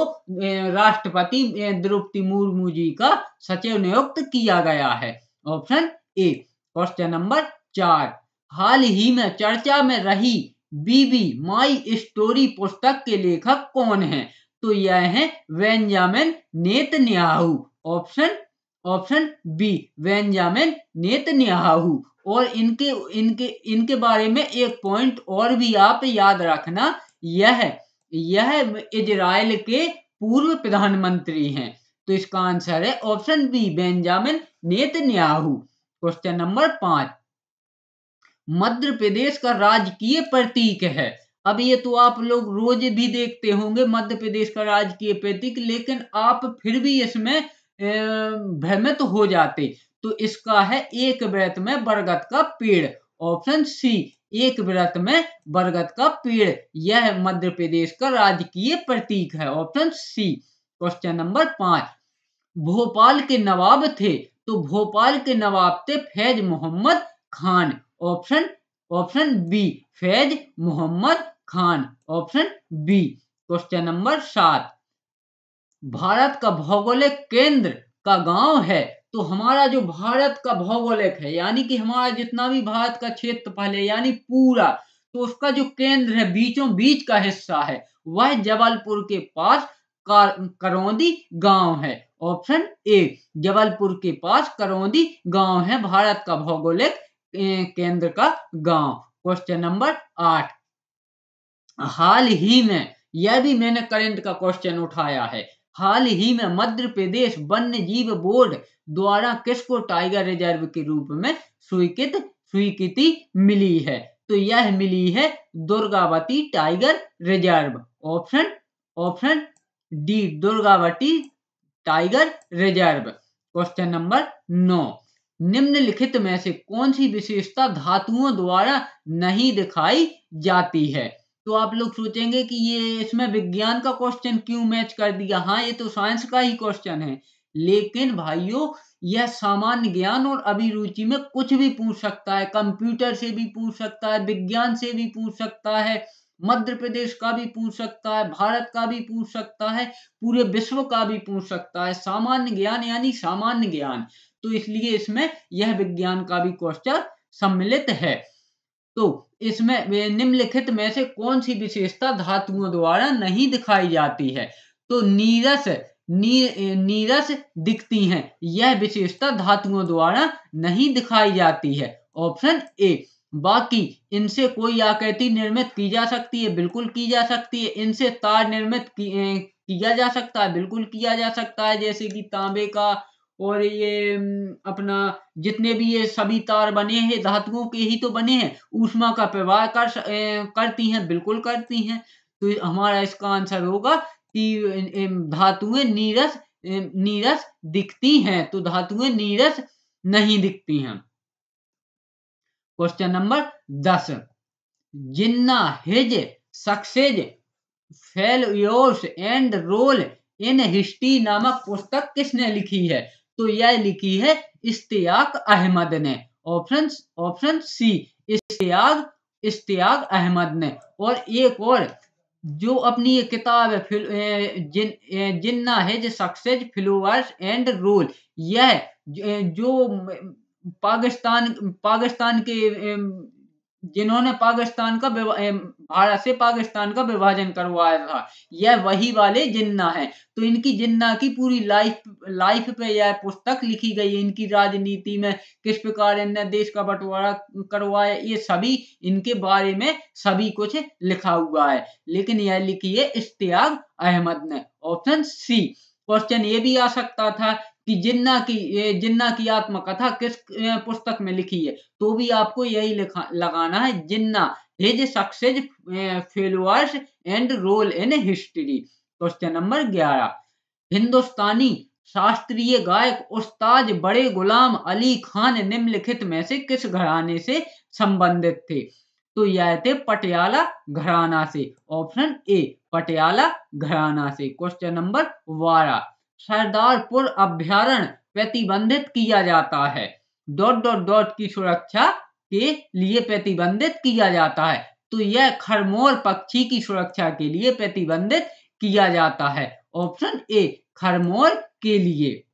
Speaker 1: राष्ट्रपति द्रौपदी मुर्मू जी का सचिव नियुक्त किया गया है। Option A. क्वेश्चन नंबर 4, हाल ही में चर्चा में रही बीबी माई स्टोरी पुस्तक के लेखक कौन हैं? तो यह है Benjamin Netanyahu. Option B Benjamin Netanyahu. और इनके बारे में एक पॉइंट और भी आप याद रखना, यह इजराइल के पूर्व प्रधानमंत्री हैं। तो इसका आंसर है option B Benjamin Netanyahu. Question number 5, Madhya Pradesh का राजकीय प्रतीक है। अब ये तो आप लोग रोज भी देखते होंगे मध्य प्रदेश का राजकीय प्रतीक, लेकिन आप फिर भी इसमें भ्रमित हो जाते। तो इसका है एक वृत्त में बरगद का पेड़। ऑप्शन सी एक व्रत में बरगद का पेड़, यह मध्य प्रदेश का राजकीय प्रतीक है। Option C. Question number 5, Bhopal के नवाब थे, तो भोपाल के नवाब थे Faiz Mohammad Khan. Option option B, Faiz Mohammad Khan. Option B. Question number 7, Bharat का भौगोलिक केंद्र का गांव है, तो हमारा जो भारत का भौगोलिक है यानी कि हमारा जितना भी भारत का क्षेत्रफल है यानी पूरा, तो उसका जो केंद्र है, बीचों बीच का हिस्सा है, वह जबलपुर के पास करौंदी गांव है। ऑप्शन ए, जबलपुर के पास करौंदी गांव है भारत का भौगोलिक केंद्र का गांव। क्वेश्चन नंबर 8, हाल ही में, यह भी मैंने करंट का क्वेश्चन उठाया है, हाल ही में मध्य प्रदेश वन्य जीव बोर्ड द्वारा किसको टाइगर रिजर्व के रूप में स्वीकृति मिली है, तो यह मिली है Durgavati tiger reserve. Option option D, Durgavati tiger reserve. Question number 9, निम्नलिखित में से कौन सी विशेषता धातुओं द्वारा नहीं दिखाई जाती है। तो आप लोग सोचेंगे कि ये इसमें विज्ञान का क्वेश्चन क्यों मैच कर दिया, हाँ ये तो साइंस का ही क्वेश्चन है, लेकिन भाइयों यह सामान्य ज्ञान और अभिरुचि में कुछ भी पूछ सकता है, कंप्यूटर से भी पूछ सकता है, विज्ञान से भी पूछ सकता है, मध्य प्रदेश का भी पूछ सकता है, भारत का भी पूछ सकता है, पूरे विश्व का भी पूछ सकता है। सामान्य ज्ञान यानी सामान्य ज्ञान, तो इसलिए इसमें यह विज्ञान का भी क्वेश्चन सम्मिलित है। तो इसमें निम्नलिखित में से कौन सी विशेषता धातुओं द्वारा नहीं दिखाई जाती है, तो नीरस दिखती हैं, यह विशेषता धातुओं द्वारा नहीं दिखाई जाती है। ऑप्शन ए, बाकी इनसे कोई आकृति निर्मित की जा सकती है, बिल्कुल की जा सकती है, इनसे तार निर्मित किया जा सकता है, बिल्कुल किया जा सकता है, जैसे कि तांबे का और ये अपना जितने भी ये सभी तार बने हैं धातुओं के ही तो बने हैं, ऊष्मा का प्रवाह करती हैं, बिल्कुल करती हैं। तो हमारा इसका आंसर होगा कि धातुएं नीरस दिखती हैं, तो धातुएं नीरस नहीं दिखती हैं। Question number 10, Jinnah his success failures and role in history नामक पुस्तक किसने लिखी है, तो यह लिखी है इश्तियाक अहमद ने। ऑप्शन सी, इश्तियाक अहमद ने। और एक और जो अपनी ये किताब है Jinnah his success failures and role, यह जो पाकिस्तान के जिन्होंने भारत से पाकिस्तान का विभाजन करवाया था, यह वही वाले जिन्ना है। तो इनकी जिन्ना की पूरी लाइफ पे यह पुस्तक लिखी गई है, इनकी राजनीति में किस प्रकार इनने देश का बंटवारा करवाया, ये सभी इनके बारे में सभी कुछ लिखा हुआ है, लेकिन यह लिखी है इश्तियाक अहमद ने। Option C. क्वेश्चन ये भी आ सकता था कि जिन्ना की आत्मकथा किस पुस्तक में लिखी है, तो भी आपको यही लगाना है, Jinnah his success failures and role in history. Question number 11, Hindustani शास्त्रीय गायक उस्ताद बड़े गुलाम अली खान निम्नलिखित में से किस घराने से संबंधित थे, तो यह थे पटियाला घराना से। ऑप्शन ए, पटियाला घराना से। क्वेश्चन नंबर 12, सरदारपुर अभ्यारण्य प्रतिबंधित किया जाता है की सुरक्षा के लिए प्रतिबंधित किया जाता है, तो यह खरमोर पक्षी की सुरक्षा के लिए प्रतिबंधित किया जाता है। ऑप्शन ए, खरमोर के लिए।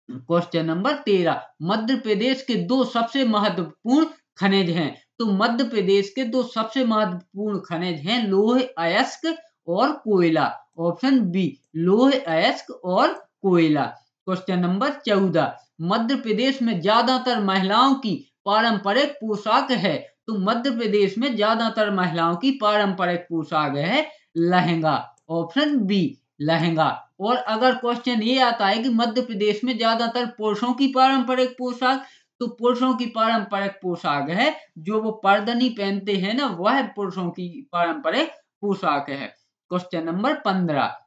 Speaker 1: क्वेश्चन नंबर 13, मध्य प्रदेश के दो सबसे महत्वपूर्ण खनिज हैं, तो मध्य प्रदेश के दो सबसे महत्वपूर्ण खनिज हैं लौह अयस्क और कोयला। ऑप्शन बी, लौह अयस्क और कोयला। क्वेश्चन नंबर 14, मध्य प्रदेश में ज्यादातर महिलाओं की पारंपरिक पोशाक है, तो मध्य प्रदेश में ज्यादातर महिलाओं की पारंपरिक पोशाक है लहंगा। Option B, lehenga. और अगर क्वेश्चन ये आता है कि मध्य प्रदेश में ज्यादातर पुरुषों की पारंपरिक पोशाक, तो पुरुषों की पारंपरिक पोशाक है जो वो पर्दनी पहनते हैं ना, वह पुरुषों की पारंपरिक पोशाक है। क्वेश्चन नंबर 15,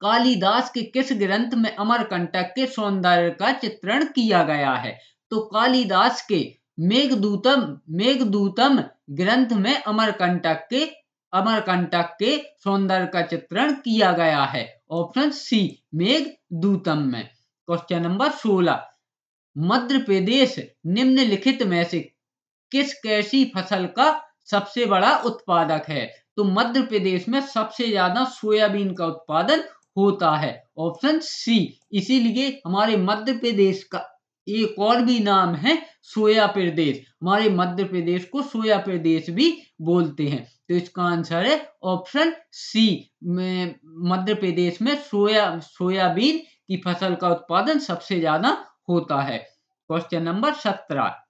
Speaker 1: कालिदास के किस ग्रंथ में अमरकंटक के सौंदर्य का चित्रण किया गया है, तो कालिदास के मेघदूतम ग्रंथ में अमरकंटक के सौंदर्य का चित्रण किया गया है। ऑप्शन सी मेघदूतम में। क्वेश्चन नंबर 16, मध्य प्रदेश निम्नलिखित में से कैसी फसल का सबसे बड़ा उत्पादक है? तो मध्य प्रदेश में सबसे ज्यादा सोयाबीन का उत्पादन होता है। Option C. इसीलिए हमारे मध्य प्रदेश का एक और भी नाम है सोया प्रदेश। हमारे मध्य प्रदेश को सोया प्रदेश भी बोलते हैं। तो इसका आंसर है ऑप्शन सी। मध्य प्रदेश में सोयाबीन की फसल का उत्पादन सबसे ज्यादा होता है। क्वेश्चन नंबर 17,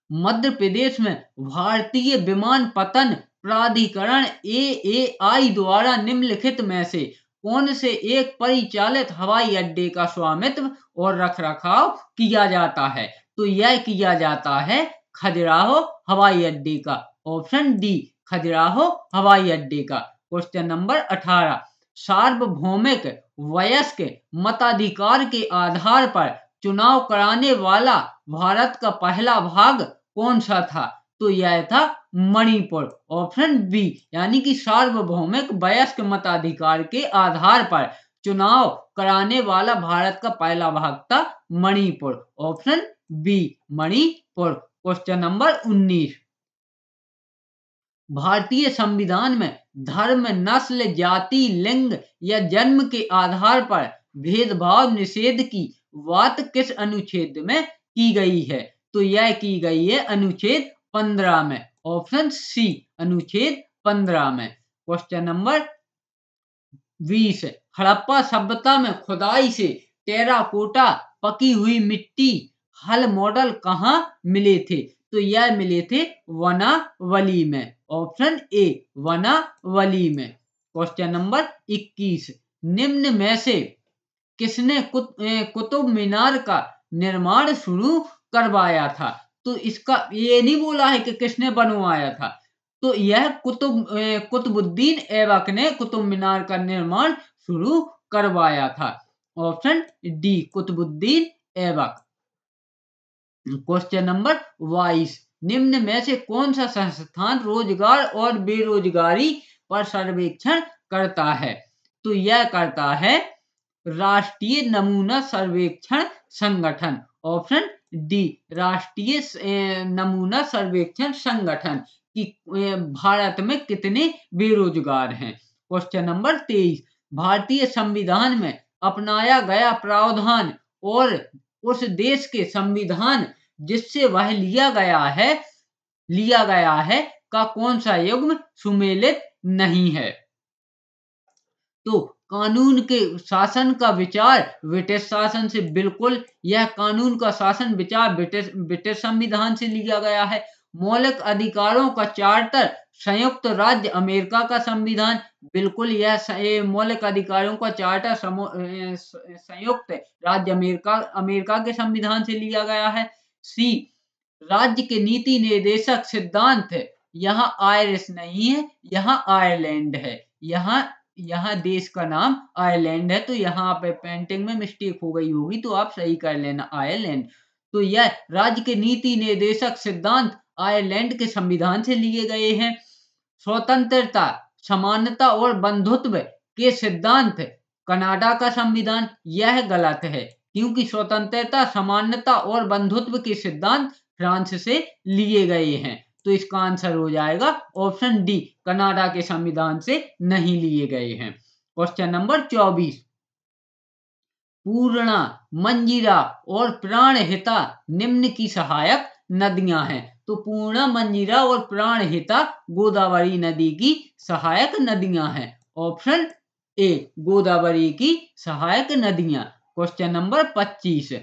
Speaker 1: मध्य प्रदेश में भारतीय विमानपत्तन प्राधिकरण AAI द्वारा निम्नलिखित में से कौन से एक परिचालित हवाई अड्डे का स्वामित्व और रखरखाव किया जाता है? तो यह किया जाता है खजुराहो हवाई अड्डे का। ऑप्शन डी खजुराहो हवाई अड्डे का। क्वेश्चन नंबर 18, सार्वभौमिक वयस्क मताधिकार के आधार पर चुनाव कराने वाला भारत का पहला भाग कौन सा था? तो यह था मणिपुर। ऑप्शन बी, यानी कि सार्वभौमिक वयस्क मताधिकार के आधार पर चुनाव कराने वाला भारत का पहला भाग था Manipur. Option B Manipur. Question number 19, भारतीय संविधान में धर्म, नस्ल, जाति, लिंग या जन्म के आधार पर भेदभाव निषेध की बात किस अनुच्छेद में की गई है? तो यह की गई है अनुच्छेद 15 में। ऑप्शन सी अनुच्छेद 15 में। क्वेश्चन नंबर 20, हड़प्पा सभ्यता में खुदाई से टेराकोटा पकी हुई मिट्टी हल मॉडल कहाँ मिले थे? तो यह मिले थे वनावली में। ऑप्शन ए वनावली में। क्वेश्चन नंबर 21, निम्न में से किसने कुतुब मीनार का निर्माण शुरू करवाया था? तो इसका ये नहीं बोला है कि किसने बनवाया था, तो यह कुतुबुद्दीन ऐबक ने कुतुब मीनार का निर्माण शुरू करवाया था। Option D Qutubuddin Aibak. Question number 22, निम्न में से कौन सा संस्थान रोजगार और बेरोजगारी पर सर्वेक्षण करता है? तो यह करता है राष्ट्रीय नमूना सर्वेक्षण संगठन। ऑप्शन डी राष्ट्रीय नमूना सर्वेक्षण संगठन कि भारत में कितने बेरोजगार हैं। क्वेश्चन नंबर 23, भारतीय संविधान में अपनाया गया प्रावधान और उस देश के संविधान जिससे वह लिया गया है का कौन सा युग्म सुमेलित नहीं है? तो कानून के शासन का विचार ब्रिटिश शासन से बिल्कुल, यह कानून का शासन विचार ब्रिटिश संविधान से लिया गया है। मौलिक अधिकारों का चार्टर संयुक्त राज्य अमेरिका का संविधान, बिल्कुल यह मौलिक अधिकारों का चार्टर संयुक्त राज्य अमेरिका के संविधान से लिया गया है। सी, राज्य के नीति निर्देशक सिद्धांत यहाँ आयरिश नहीं है, यहाँ आयरलैंड है। यहाँ देश का नाम आयरलैंड है, तो यहाँ पे पेंटिंग में मिस्टेक हो गई होगी, तो आप सही कर लेना आयरलैंड। तो यह राज्य के नीति निर्देशक सिद्धांत आयरलैंड के संविधान से लिए गए हैं। स्वतंत्रता, समानता और बंधुत्व के सिद्धांत कनाडा का संविधान, यह गलत है क्योंकि स्वतंत्रता, समानता और बंधुत्व के सिद्धांत फ्रांस से लिए गए हैं। तो इसका आंसर हो जाएगा ऑप्शन डी कनाडा के संविधान से नहीं लिए गए हैं। क्वेश्चन नंबर 24, पूर्णा, मंजीरा और प्राणहिता निम्न की सहायक नदियां हैं। तो पूर्णा, मंजीरा और प्राणहिता गोदावरी नदी की सहायक नदियां हैं। ऑप्शन ए गोदावरी की सहायक नदियां। क्वेश्चन नंबर 25,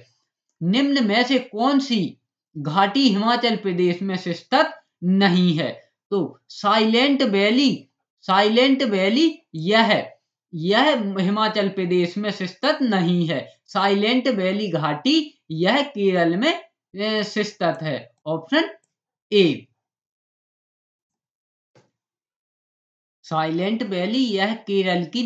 Speaker 1: निम्न में से कौन सी घाटी हिमाचल प्रदेश में स्थित नहीं है? तो साइलेंट वैली यह हिमाचल प्रदेश में स्थित नहीं है। साइलेंट वैली घाटी यह केरल में स्थित है। ऑप्शन ए साइलेंट वैली यह केरल की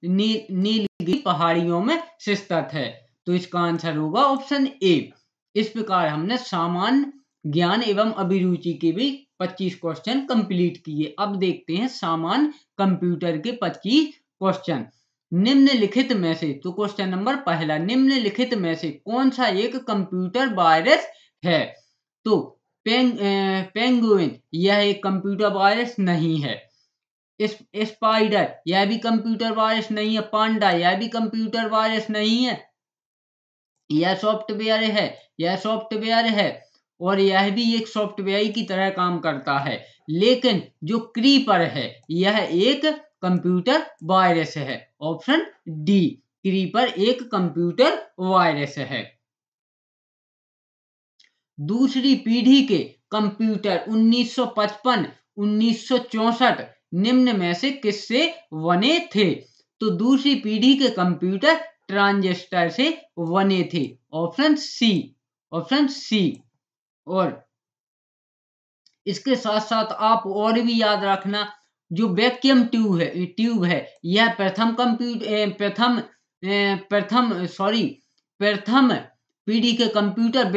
Speaker 1: नीलगिरी पहाड़ियों में स्थित है। तो इसका आंसर होगा ऑप्शन ए। इस प्रकार हमने सामान्य ज्ञान एवं अभिरुचि के भी 25 क्वेश्चन कंप्लीट किए। अब देखते हैं सामान्य कंप्यूटर के 25 क्वेश्चन। निम्नलिखित में से, तो क्वेश्चन नंबर पहला, निम्नलिखित में से कौन सा एक कंप्यूटर वायरस है? तो पेंगुइन, यह एक कंप्यूटर वायरस नहीं है। स्पाइडर, यह भी कंप्यूटर वायरस नहीं है। पांडा, यह भी कंप्यूटर वायरस नहीं है। यह सॉफ्टवेयर है और यह भी एक सॉफ्टवेयर की तरह काम करता है। लेकिन जो क्रीपर है यह एक कंप्यूटर वायरस है। ऑप्शन डी, क्रीपर एक कंप्यूटर वायरस है। दूसरी पीढ़ी के कंप्यूटर 1955, 1964 निम्न में से किससे बने थे? तो दूसरी पीढ़ी के कंप्यूटर ट्रांजिस्टर से बने थे। Option C. और इसके साथ साथ आप और भी याद रखना, जो वैक्यूम ट्यूब है यह प्रथम पीढ़ी के कंप्यूटर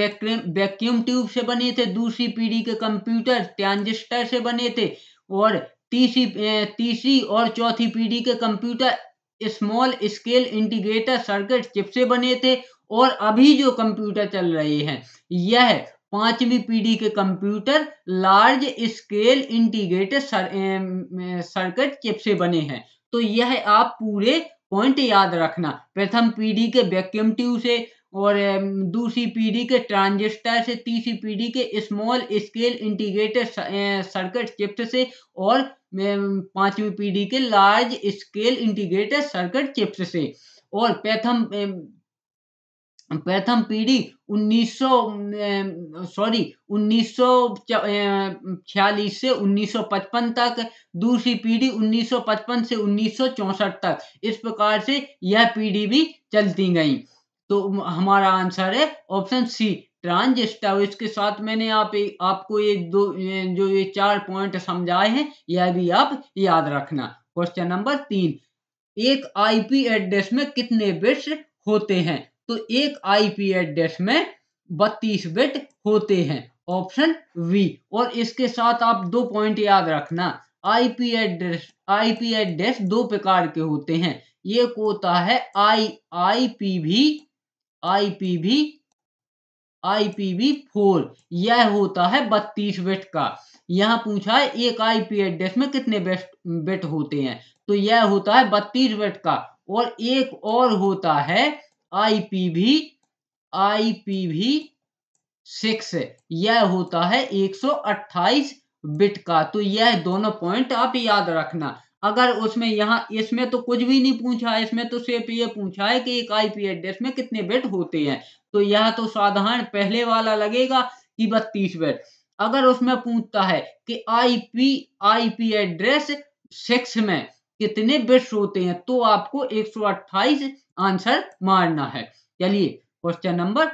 Speaker 1: वैक्यूम ट्यूब से बने थे। दूसरी पीढ़ी के कंप्यूटर ट्रांजिस्टर से बने थे। और तीसरी और चौथी पीढ़ी के computer small scale integrated circuit chip से बने थे। और अभी जो कंप्यूटर चल रहे हैं यह पांचवी पीढ़ी के computer large scale integrated circuit chip से बने हैं। तो यह आप पूरे पॉइंट याद रखना। प्रथम पीढ़ी के वैक्यूम ट्यूब से, और दूसरी पीढ़ी के ट्रांजिस्टर से, तीसरी पीढ़ी के small scale integrated circuit chips से, और पांचवी पीढ़ी के large scale integrated circuit chips से। और प्रथम पीढ़ी 1946 से 1955 तक, दूसरी पीढ़ी 1955 से 1964 तक। इस प्रकार से यह पीढ़ी भी चलती गई। तो हमारा आंसर है ऑप्शन सी, ट्रांजिस्टर। इसके साथ मैंने आपको जो ये 4 पॉइंट समझाए हैं यह भी आप याद रखना। क्वेश्चन नंबर 3, एक आईपी एड्रेस में कितने बिट्स होते हैं? तो एक आईपी एड्रेस में 32 बिट होते हैं। Option B. और इसके साथ आप 2 पॉइंट याद रखना। आईपी एड्रेस 2 प्रकार के होते हैं। एक होता है IPv4, यह होता है 32 बिट का। यहाँ पूछा है एक आईपी एड्रेस में कितने बिट होते हैं, तो यह होता है 32 बिट का। और एक और होता है IPv6, यह होता है 128 बिट का। तो यह दोनों पॉइंट आप याद रखना। अगर इसमें तो कुछ भी नहीं पूछा है, इसमें तो सिर्फ ये पूछा है कि एक आईपी एड्रेस में कितने बिट होते हैं। तो यह तो साधारण पहले वाला लगेगा कि 32 बिट। अगर उसमें पूछता है कि आईपी एड्रेस 6 में कितने बिट्स होते हैं, तो आपको 128 आंसर मारना है। चलिए क्वेश्चन नंबर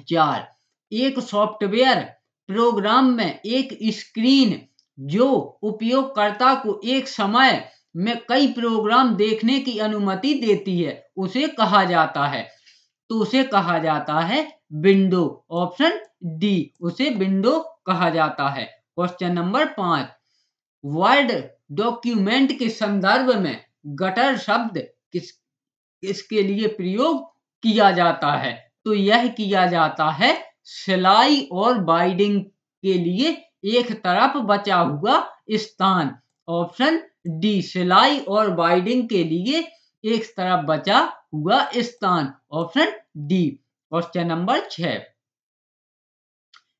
Speaker 1: 4, एक सॉफ्टवेयर प्रोग्राम में एक स्क्रीन जो उपयोगकर्ता को एक समय में कई प्रोग्राम देखने की अनुमति देती है उसे कहा जाता है। तो उसे कहा जाता है विंडो। ऑप्शन डी, उसे विंडो कहा जाता है। क्वेश्चन नंबर 5, वर्ड डॉक्यूमेंट के संदर्भ में गटर शब्द किसके लिए प्रयोग किया जाता है? तो यह किया जाता है सिलाई और बाइंडिंग के लिए एक तरफ बचा हुआ स्थान। ऑप्शन डी, सिलाई और बाइंडिंग के लिए एक तरफ बचा हुआ स्थान। Option D. Question number 6,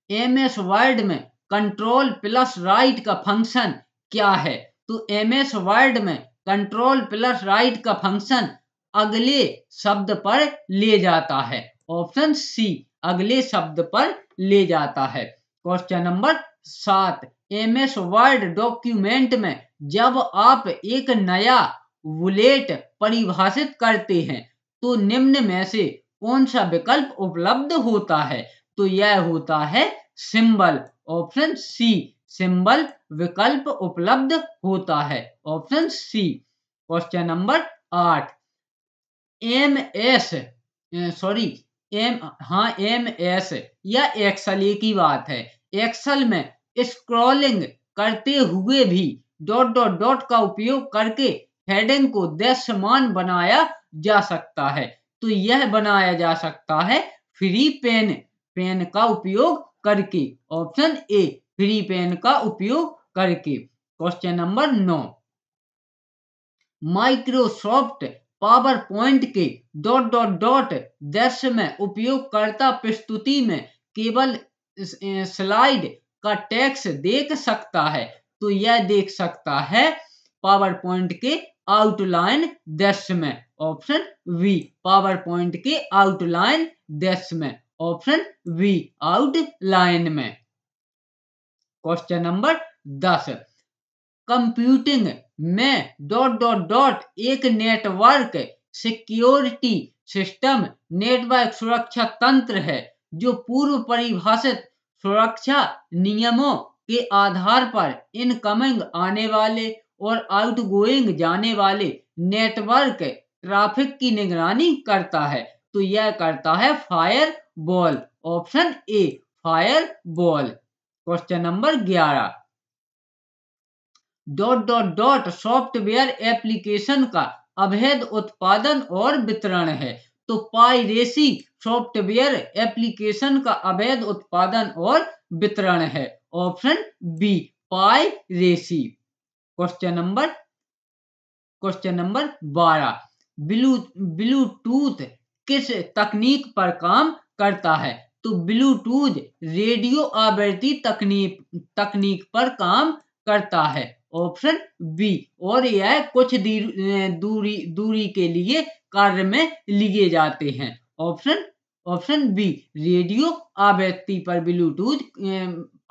Speaker 1: MS word में कंट्रोल प्लस राइट का फंक्शन क्या है? तो MS वर्ड में कंट्रोल प्लस राइट का फंक्शन अगले शब्द पर ले जाता है। ऑप्शन सी, अगले शब्द पर ले जाता है। Question number 7, MS word document में जब आप एक नया बुलेट परिभाषित करते हैं तो निम्न में से कौन सा विकल्प उपलब्ध होता है? तो यह होता है सिंबल। ऑप्शन सी, सिंबल विकल्प उपलब्ध होता है। Option C. Question number 8, MS या एक्सेल एक ही बात है। एक्सेल में स्क्रॉलिंग करते हुए भी डॉट डॉट डॉट का उपयोग करके हेडिंग को दृश्यमान बनाया जा सकता है। तो यह बनाया जा सकता है फ्री पेन का उपयोग करके। ऑप्शन ए, फ्री पेन का उपयोग करके। Question number 9, Microsoft power point के डॉट डॉट डॉट दृश्य में उपयोगकर्ता प्रस्तुति में केवल स्लाइड का टेक्स्ट देख सकता है। तो यह देख सकता है पावर पॉइंट के आउटलाइन दृश्य में। ऑप्शन बी, पावर पॉइंट के आउटलाइन दृश्य में। ऑप्शन बी, आउटलाइन में। क्वेश्चन नंबर 10, कंप्यूटिंग में डॉट डॉट डॉट एक नेटवर्क सिक्योरिटी सिस्टम नेटवर्क सुरक्षा तंत्र है जो पूर्व परिभाषित सुरक्षा नियमों के आधार पर इनकमिंग आने वाले और आउटगोइंग जाने वाले नेटवर्क ट्रैफिक की निगरानी करता है। तो यह करता है firewall. Option A, firewall. Question number 11, dot dot dot software application का अवैध उत्पादन और वितरण है। तो पाइरेसी सॉफ्टवेयर एप्लीकेशन का अवैध उत्पादन और वितरण है। Option B, piracy. Question number 12, Bluetooth किस तकनीक पर काम करता है? तो ब्लूटूथ रेडियो आवृत्ति तकनीक पर काम करता है। ऑप्शन बी, और यह कुछ दूरी के लिए कार्य में लिए जाते हैं। ऑप्शन बी, रेडियो आवृत्ति पर ब्लूटूथ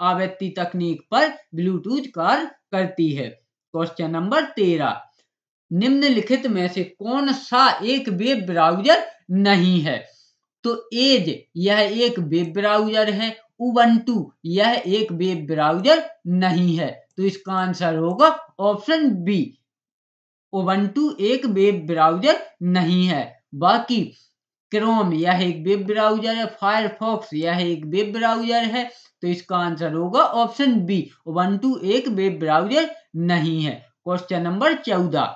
Speaker 1: आवृत्ति तकनीक पर ब्लूटूथ कार्य करती है। क्वेश्चन नंबर 13, निम्नलिखित में से कौन सा एक वेब ब्राउज़र नहीं है? तो एज यह एक वेब ब्राउज़र है। उबंटू यह एक वेब ब्राउज़र नहीं है। तो इसका आंसर होगा ऑप्शन बी, उबंटू एक वेब ब्राउज़र नहीं है। बाकी क्रोम यह एक वेब ब्राउज़र है, फायरफॉक्स यह एक वेब ब्राउज़र है। तो इसका आंसर होगा ऑप्शन बी, उबंटू एक वेब ब्राउज़र नहीं है। क्वेश्चन नंबर 14,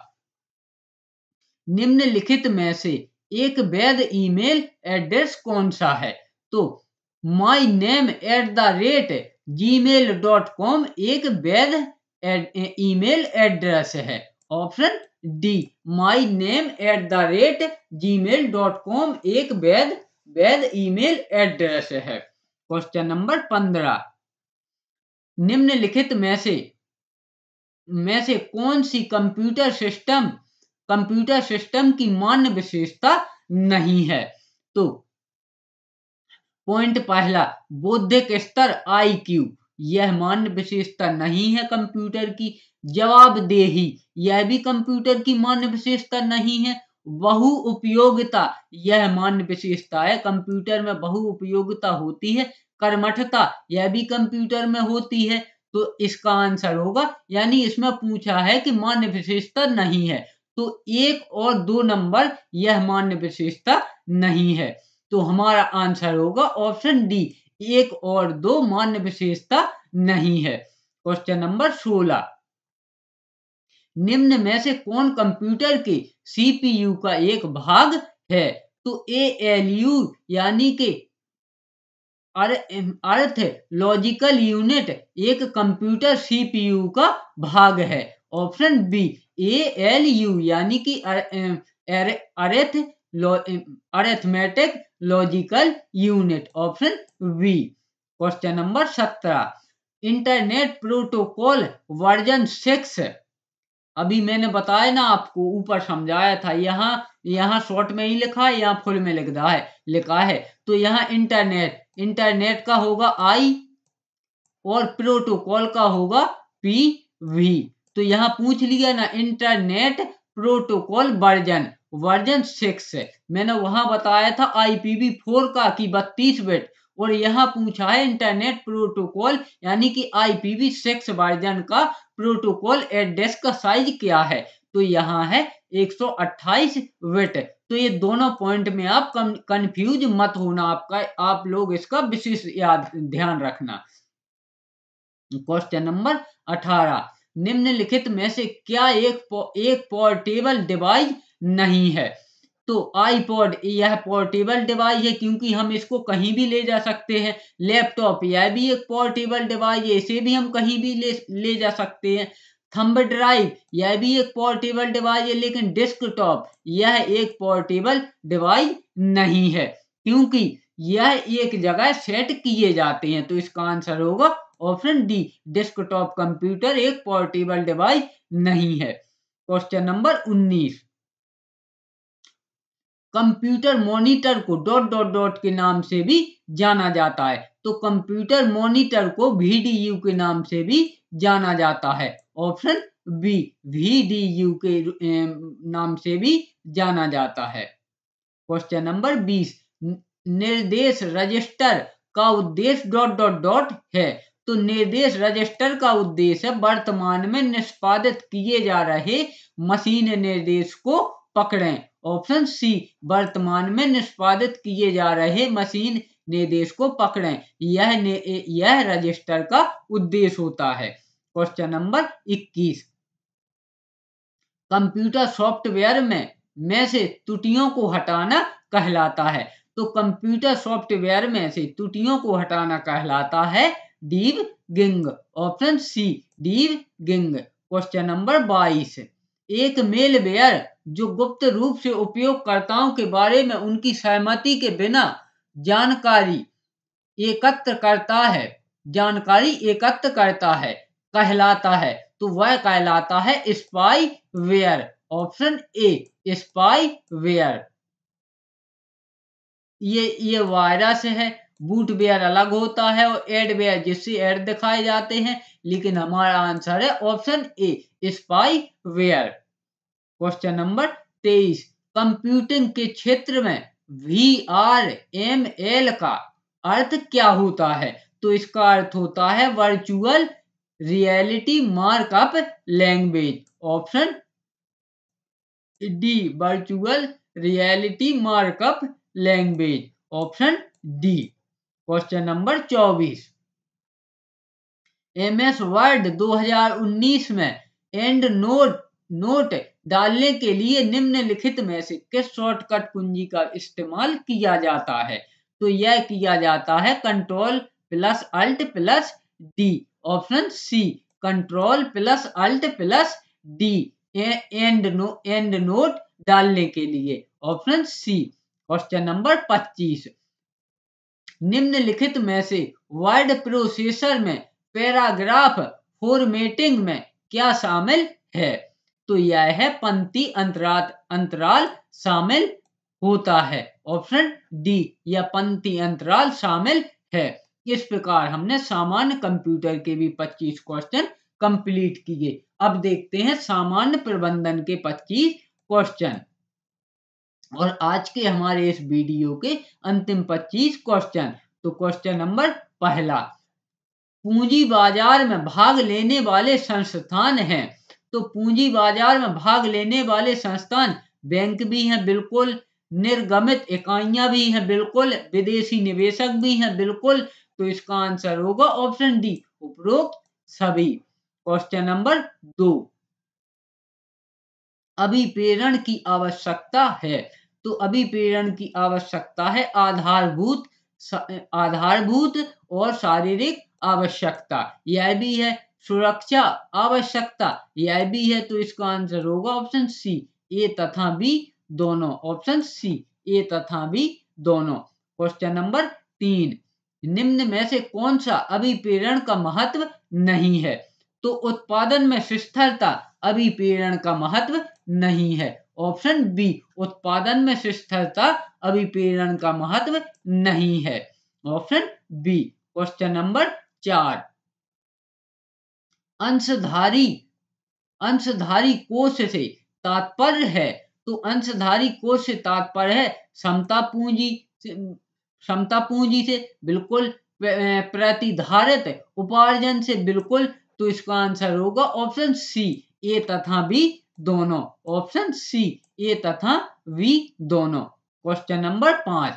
Speaker 1: निम्नलिखित में से एक वैध ईमेल एड्रेस कौन सा है? तो myname@gmail.com एक वैध ईमेल एड्रेस है। ऑप्शन डी, myname@gmail.com एक वैध ईमेल एड्रेस है। क्वेश्चन नंबर 15, निम्नलिखित में से कौन सी कंप्यूटर सिस्टम की मान्य विशेषता नहीं है? तो पॉइंट पहला, बौद्धिक स्तर IQ यह मान्य विशेषता नहीं है कंप्यूटर की। जवाबदेही यह भी कंप्यूटर की मान्य विशेषता नहीं है। बहु उपयोगिता यह मान्य विशेषता है, कंप्यूटर में बहु उपयोगिता होती है। कर्मठता यह भी कंप्यूटर में होती है। तो इसका आंसर होगा, यानी इसमें पूछा है कि मान्य विशेषता नहीं है, तो 1 और 2 नंबर यह मान्य विशेषता नहीं है। तो हमारा आंसर होगा ऑप्शन डी, 1 और 2 मान्य विशेषता नहीं है। क्वेश्चन नंबर 16, निम्न में से कौन कंप्यूटर के CPU का एक भाग है? तो ALU यानी कि अर्थ लॉजिकल यूनिट एक कंप्यूटर CPU का भाग है। ऑप्शन बी, ALU यानी कि arithmetic logical unit. Option B. Question number 17, internet protocol version 6 अभी मैंने बताया ना आपको, ऊपर समझाया था। यहाँ शॉर्ट में ही लिखा है, यहाँ फुल में लिखा है। तो यहाँ इंटरनेट का होगा I और प्रोटोकॉल का होगा PV। तो यहाँ पूछ लिया ना, इंटरनेट प्रोटोकॉल वर्जन 6 मैंने वहां बताया था IPv4 का कि 32 बिट, और यहाँ पूछा है इंटरनेट प्रोटोकॉल यानी कि IPv6 वर्जन का प्रोटोकॉल एड्रेस का साइज क्या है? तो यहाँ है 128 बिट। तो ये दोनों पॉइंट में आप कंफ्यूज मत होना, आप लोग इसका विशेष ध्यान रखना। क्वेश्चन नंबर 18, निम्नलिखित में से क्या एक पोर्टेबल डिवाइस नहीं है? तो आईपॉड यह पोर्टेबल डिवाइस है क्योंकि हम इसको कहीं भी ले जा सकते हैं। लैपटॉप यह भी एक पोर्टेबल डिवाइस है, इसे भी हम कहीं भी ले जा सकते हैं। थंब ड्राइव यह भी एक पोर्टेबल डिवाइस है, लेकिन डेस्कटॉप यह एक पोर्टेबल डिवाइस नहीं है क्योंकि यह एक जगह सेट किए जाते हैं। तो इसका आंसर होगा ऑप्शन डी, डेस्कटॉप कंप्यूटर एक पोर्टेबल डिवाइस नहीं है। Question number 19, computer monitor co dot dot dot के नाम से भी जाना जाता है। तो कंप्यूटर मॉनिटर को VDU के नाम से भी जाना जाता है। ऑप्शन बी, VDU के नाम से भी जाना जाता है। क्वेश्चन नंबर 20, निर्देश रजिस्टर का उद्देश्य डॉट डॉट डॉट है। तो निर्देश रजिस्टर का उद्देश्य वर्तमान में निष्पादित किए जा रहे मशीन निर्देश को पकड़ें। ऑप्शन सी, वर्तमान में निष्पादित किए जा रहे मशीन निर्देश को पकड़ें, यह रजिस्टर का उद्देश्य होता है। क्वेश्चन नंबर 21, कंप्यूटर सॉफ्टवेयर में से त्रुटियों को हटाना कहलाता है। तो कंप्यूटर सॉफ्टवेयर में से त्रुटियों को हटाना कहलाता है debugging. Option C, debugging. Question number 22, एक मेलवेयर जो गुप्त रूप से उपयोगकर्ताओं के बारे में उनकी सहमति के बिना जानकारी एकत्र करता है कहलाता है। तो वह कहलाता है स्पाईवेयर। Option A, spyware. ये वायरस है। बूटवेयर अलग होता है और एडवेयर जिससे एड दिखाए जाते हैं, लेकिन हमारा आंसर है option A, spyware. Question number 23, computing के क्षेत्र में VRML का अर्थ क्या होता है? तो इसका अर्थ होता है virtual reality markup language. Option D, virtual reality markup language. Option D. Question number 24, MS word 2019 में एंड नोट डालने के लिए निम्नलिखित में से किस शॉर्टकट कुंजी का इस्तेमाल किया जाता है? तो यह किया जाता है Ctrl+Alt+D। Option C, Ctrl+Alt+D and note डालने के लिए। Option C. क्वेश्चन नंबर 25, निम्नलिखित में से वर्ड प्रोसेसर में पैराग्राफ फॉर्मेटिंग में क्या शामिल है? तो यह है पंक्ति अंतराल शामिल होता है। ऑप्शन डी, यह पंक्ति अंतराल शामिल है। इस प्रकार हमने सामान्य कंप्यूटर के भी 25 क्वेश्चन कंप्लीट किए। अब देखते हैं सामान्य प्रबंधन के 25 क्वेश्चन। और आज के हमारे इस वीडियो के अंतिम 25 क्वेश्चन। तो क्वेश्चन नंबर पहला, पूंजी बाजार में भाग लेने वाले संस्थान हैं। तो पूंजी बाजार में भाग लेने वाले संस्थान बैंक भी हैं, बिल्कुल। निर्गमित इकाइयां भी हैं, बिल्कुल। विदेशी निवेशक भी हैं, बिल्कुल। तो इसका आंसर होगा ऑप्शन डी, उपरोक्त सभी। क्वेश्चन नंबर 2, अभिप्रेरण की आवश्यकता है। तो अभिप्रेरण की आवश्यकता है आधारभूत और शारीरिक आवश्यकता, यह भी है। सुरक्षा आवश्यकता, यह भी है। तो इसका आंसर होगा ऑप्शन सी, ए तथा बी दोनों। ऑप्शन सी, ए तथा बी दोनों। क्वेश्चन नंबर 3, निम्न में से कौन सा अभिप्रेरण का महत्व नहीं है? तो उत्पादन में स्थिरता अभिप्रेरण का महत्व नहीं है। ऑप्शन बी, उत्पादन में स्थिरता अभिप्रेरण का महत्व नहीं है। Option B. क्वेश्चन नंबर 4, अंशधारी कोष से तात्पर्य है। तो अंशधारी कोष से तात्पर्य है समता पूंजी से, बिल्कुल। प्रतिधारित उपार्जन से, बिल्कुल। तो इसका आंसर होगा ऑप्शन सी, ए तथा बी दोनों। ऑप्शन सी ए तथा बी दोनों। क्वेश्चन नंबर 5,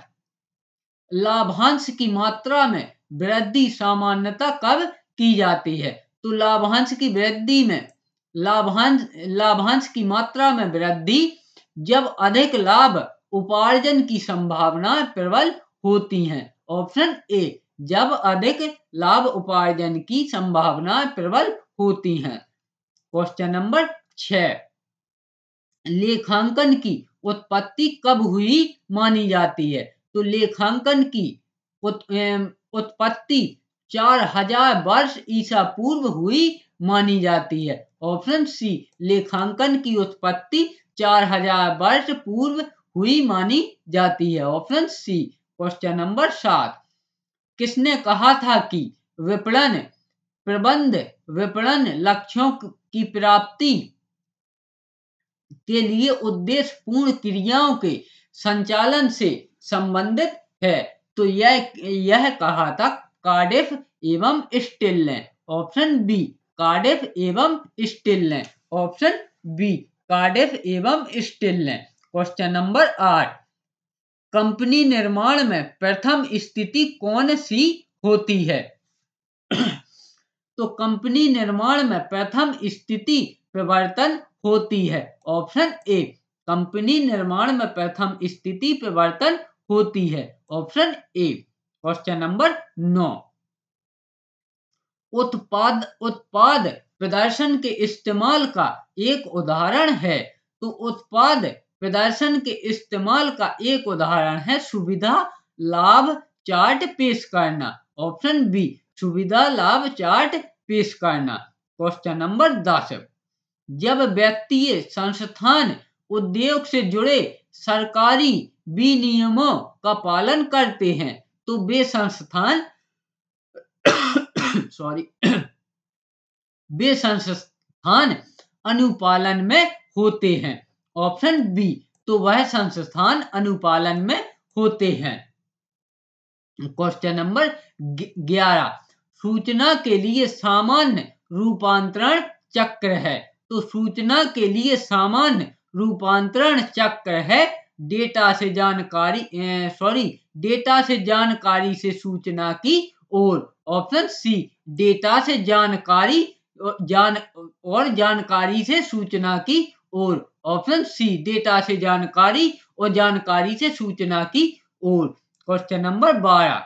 Speaker 1: लाभांश की मात्रा में वृद्धि सामान्यतः कब की जाती है? तो लाभांश की वृद्धि में लाभांश की मात्रा में वृद्धि जब अधिक लाभ उपार्जन की संभावनाएं प्रबल होती हैं। ऑप्शन ए जब अधिक लाभ उपार्जन की संभावनाएं प्रबल होती हैं। क्वेश्चन नंबर 6, लेखांकन की उत्पत्ति कब हुई मानी जाती है? तो लेखांकन की उत्पत्ति 4000 वर्ष ईसा पूर्व हुई मानी जाती है। ऑप्शन सी लेखांकन की उत्पत्ति 4000 वर्ष पूर्व हुई मानी जाती है। Option C. क्वेश्चन नंबर 7, किसने कहा था कि विपणन प्रबंध विपणन लक्ष्यों की प्राप्ति के लिए उद्देश्यपूर्ण क्रियाओं के संचालन से संबंधित है? तो यह कहा था कार्डिफ एवं स्टिल ने। ऑप्शन बी कार्डिफ एवं स्टिल ने। ऑप्शन बी कार्डिफ एवं स्टिल ने। क्वेश्चन नंबर 8, कंपनी निर्माण में प्रथम स्थिति कौन सी होती है? तो कंपनी निर्माण में प्रथम स्थिति प्रवर्तन होती है। ऑप्शन ए कंपनी निर्माण में प्रथम स्थिति प्रवर्तन होती है। Option A. क्वेश्चन नंबर 9, उत्पाद प्रदर्शन के इस्तेमाल का एक उदाहरण है। तो उत्पाद प्रदर्शन के इस्तेमाल का एक उदाहरण है सुविधा लाभ चार्ट पेश करना। ऑप्शन बी सुविधा लाभ चार्ट पेश करना। क्वेश्चन नंबर 10, जब व्यक्ति संस्थान उद्योग से जुड़े सरकारी विनियमों का पालन करते हैं तो वे संस्थान वे संस्थान अनुपालन में होते हैं। ऑप्शन बी तो वह संस्थान अनुपालन में होते हैं। क्वेश्चन नंबर 11, सूचना के लिए सामान्य रूपांतरण चक्र है। तो सूचना के लिए सामान्य रूपांतरण चक्र है डेटा से जानकारी से सूचना की ओर। ऑप्शन सी डेटा से जानकारी जानकारी से सूचना की ओर। ऑप्शन सी डेटा से जानकारी और जानकारी से सूचना की ओर। क्वेश्चन नंबर 12,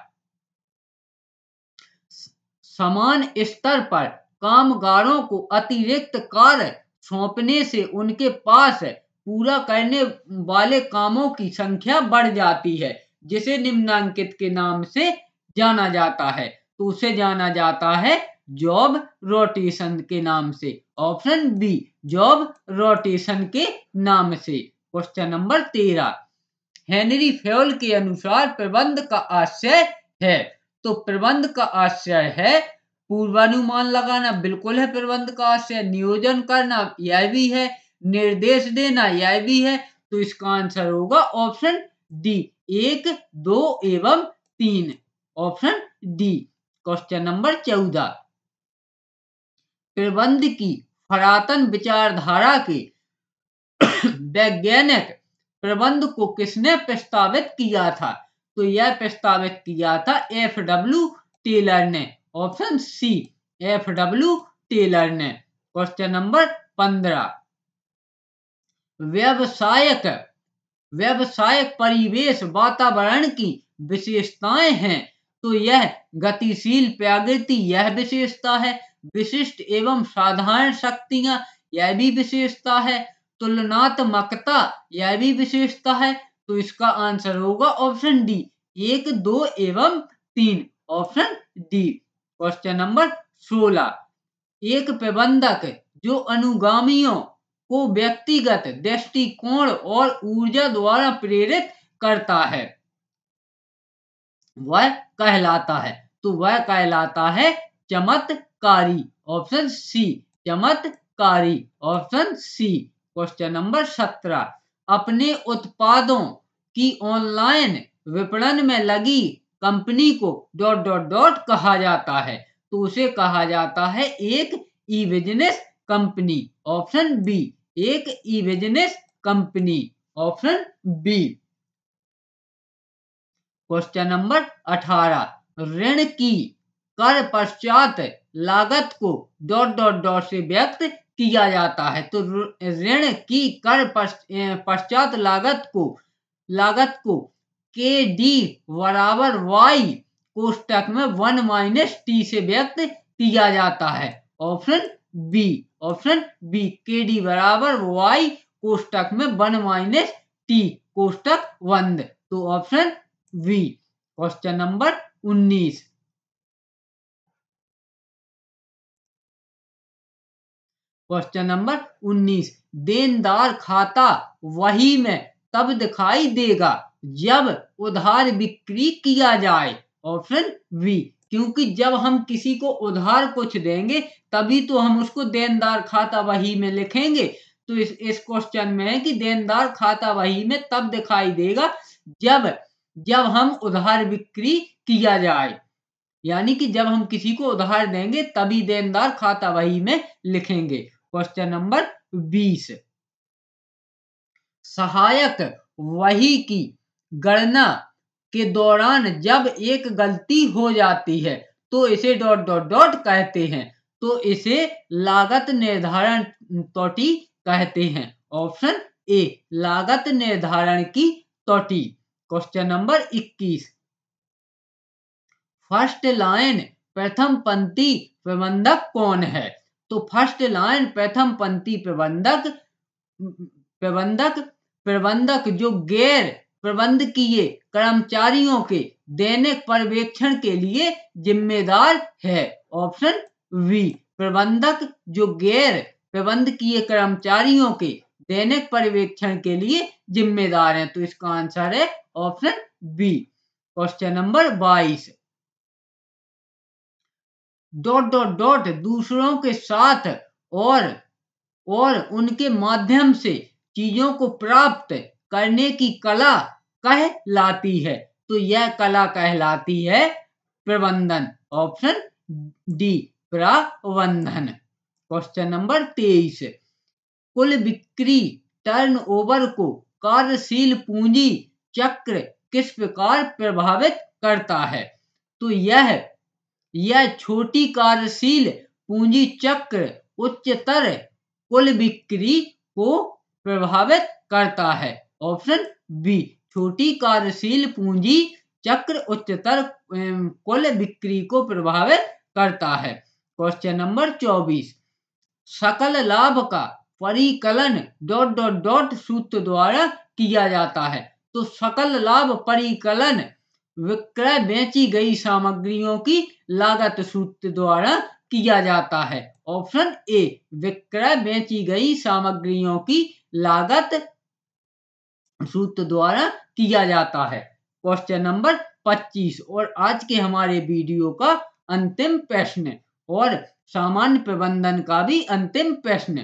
Speaker 1: समान स्तर पर कामगारों को अतिरिक्त कार्य सौंपने से उनके पास पूरा करने वाले कामों की संख्या बढ़ जाती है जिसे निम्नांकित के नाम से जाना जाता है। तो उसे जाना जाता है जॉब रोटेशन के नाम से। ऑप्शन बी जॉब रोटेशन के नाम से। क्वेश्चन नंबर 13, हेनरी फेयल के अनुसार प्रबंध का आशय है। तो प्रबंध का आशय है पूर्वानुमान लगाना, बिल्कुल है प्रबंध का आशय। नियोजन करना, यह भी है। निर्देश देना, यह भी है। तो इसका आंसर होगा ऑप्शन डी 1, 2 एवं 3। Option D. क्वेश्चन नंबर 14, प्रबंध की फरातन विचारधारा के वैज्ञानिक प्रबंध को किसने प्रस्तावित किया था? तो यह प्रस्तावित किया था एफ.डब्ल्यू. टेलर ने। Option C F W. टेलर ने। क्वेश्चन नंबर 15, व्यवसायिक परिवेश वातावरण की विशेषताएं हैं। तो यह गतिशील प्रकृति, यह विशेषता है। विशिष्ट एवं साधारण शक्तियां, यह भी विशेषता है। तुलनात्मकता, यह भी विशेषता है। तो इसका आंसर होगा ऑप्शन डी 1, 2 एवं 3। Option D. क्वेश्चन नंबर 16, एक प्रबंधक जो अनुगामियों को व्यक्तिगत दृष्टिकोण और ऊर्जा द्वारा प्रेरित करता है वह कहलाता है। तो वह कहलाता है चमत्कारी। ऑप्शन सी चमत्कारी। Option C. क्वेश्चन नंबर 17, अपने उत्पादों की ऑनलाइन विपणन में लगी कंपनी को ... कहा जाता है। तो उसे कहा जाता है एक e business company. Option B एक e business company. Option B. Question number 18, ऋण की कर पश्चात लागत को डॉट डॉट डॉट से व्यक्त किया जाता है। तो ऋण की कर पश्चात लागत को के डी बराबर वाई कोष्टक में 1 - टी से व्यक्त किया जाता है। Option B. Option B, K D बराबर वाई कोष्टक में 1 - टी कोष्टक बंद। तो ऑप्शन बी। क्वेश्चन नंबर 19, क्वेश्चन नंबर 19, देनदार खाता वही में तब दिखाई देगा जब उधार बिक्री किया जाए। ऑप्शन बी, क्योंकि जब हम किसी को उधार कुछ देंगे तभी तो हम उसको देनदार खाता वही में लिखेंगे। तो इस क्वेश्चन में है कि देनदार खाता वही में तब दिखाई देगा जब हम उधार बिक्री किया जाए, यानी कि जब हम किसी को उधार देंगे तभी देनदार खाता वही में लिखेंगे। क्वेश्चन नंबर 20, सहायक वही की गणना के दौरान जब एक गलती हो जाती है तो इसे डॉट डॉट डॉट कहते हैं। तो इसे लागत निर्धारण त्रुटि कहते हैं। ऑप्शन ए, लागत निर्धारण की त्रुटि। क्वेश्चन नंबर 21, फर्स्ट लाइन प्रथम पंक्ति प्रबंधक कौन है? तो फर्स्ट लाइन प्रथम पंक्ति प्रबंधक जो गैर प्रबंधकीय कर्मचारियों के दैनिक पर्यवेक्षण के लिए जिम्मेदार है। ऑप्शन बी, प्रबंधक जो गैर प्रबंधकीय कर्मचारियों के दैनिक पर्यवेक्षण के लिए जिम्मेदार हैं। तो इसका आंसर है option B. Question number 22, dot dot dot दूसरों के साथ और उनके माध्यम से चीजों को प्राप्त करने की कला कहलाती है। तो यह कला कहलाती है प्रबंधन। ऑप्शन डी, प्रबंधन। क्वेश्चन नंबर 23, कुल बिक्री टर्नओवर को कार्यशील पूंजी चक्र किस प्रकार प्रभावित करता है? तो यह छोटी कार्यशील पूंजी चक्र उच्चतर कुल बिक्री को प्रभावित करता है। ऑप्शन बी, छोटी कार्यशील पूंजी चक्र उच्चतर कुल बिक्री को प्रभावित करता है। क्वेश्चन नंबर 24, सकल लाभ का परिकलन डॉट डॉट डॉट सूत्र द्वारा किया जाता है। तो सकल लाभ परिकलन विक्रय बेची गई सामग्रियों की लागत सूत्र द्वारा किया जाता है। ऑप्शन ए, विक्रय बेची गई सामग्रियों की लागत सूत्र द्वारा किया जाता है। क्वेश्चन नंबर 25 और आज के हमारे वीडियो का अंतिम प्रश्न और सामान्य प्रबंधन का भी अंतिम प्रश्न।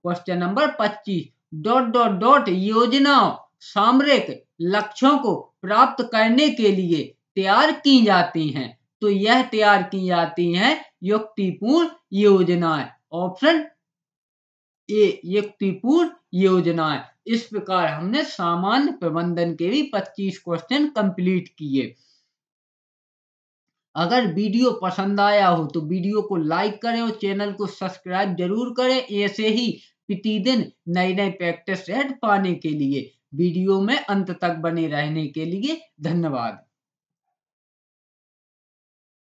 Speaker 1: Question number 25, dot dot dot योजनाओं सामरिक लक्ष्यों को प्राप्त करने के लिए तैयार की जाती हैं। तो यह तैयार की जाती हैं युक्तिपूर्ण योजनाएं। ऑप्शन ए, युक्तिपूर्ण योजनाएं। इस प्रकार हमने सामान्य प्रबंधन के भी 25 क्वेश्चन कंप्लीट किए। अगर वीडियो पसंद आया हो तो वीडियो को लाइक करें और चैनल को सब्सक्राइब जरूर करें। ऐसे ही प्रतिदिन नए नए प्रैक्टिस सेट पाने के लिए वीडियो में अंत तक बने रहने के लिए धन्यवाद।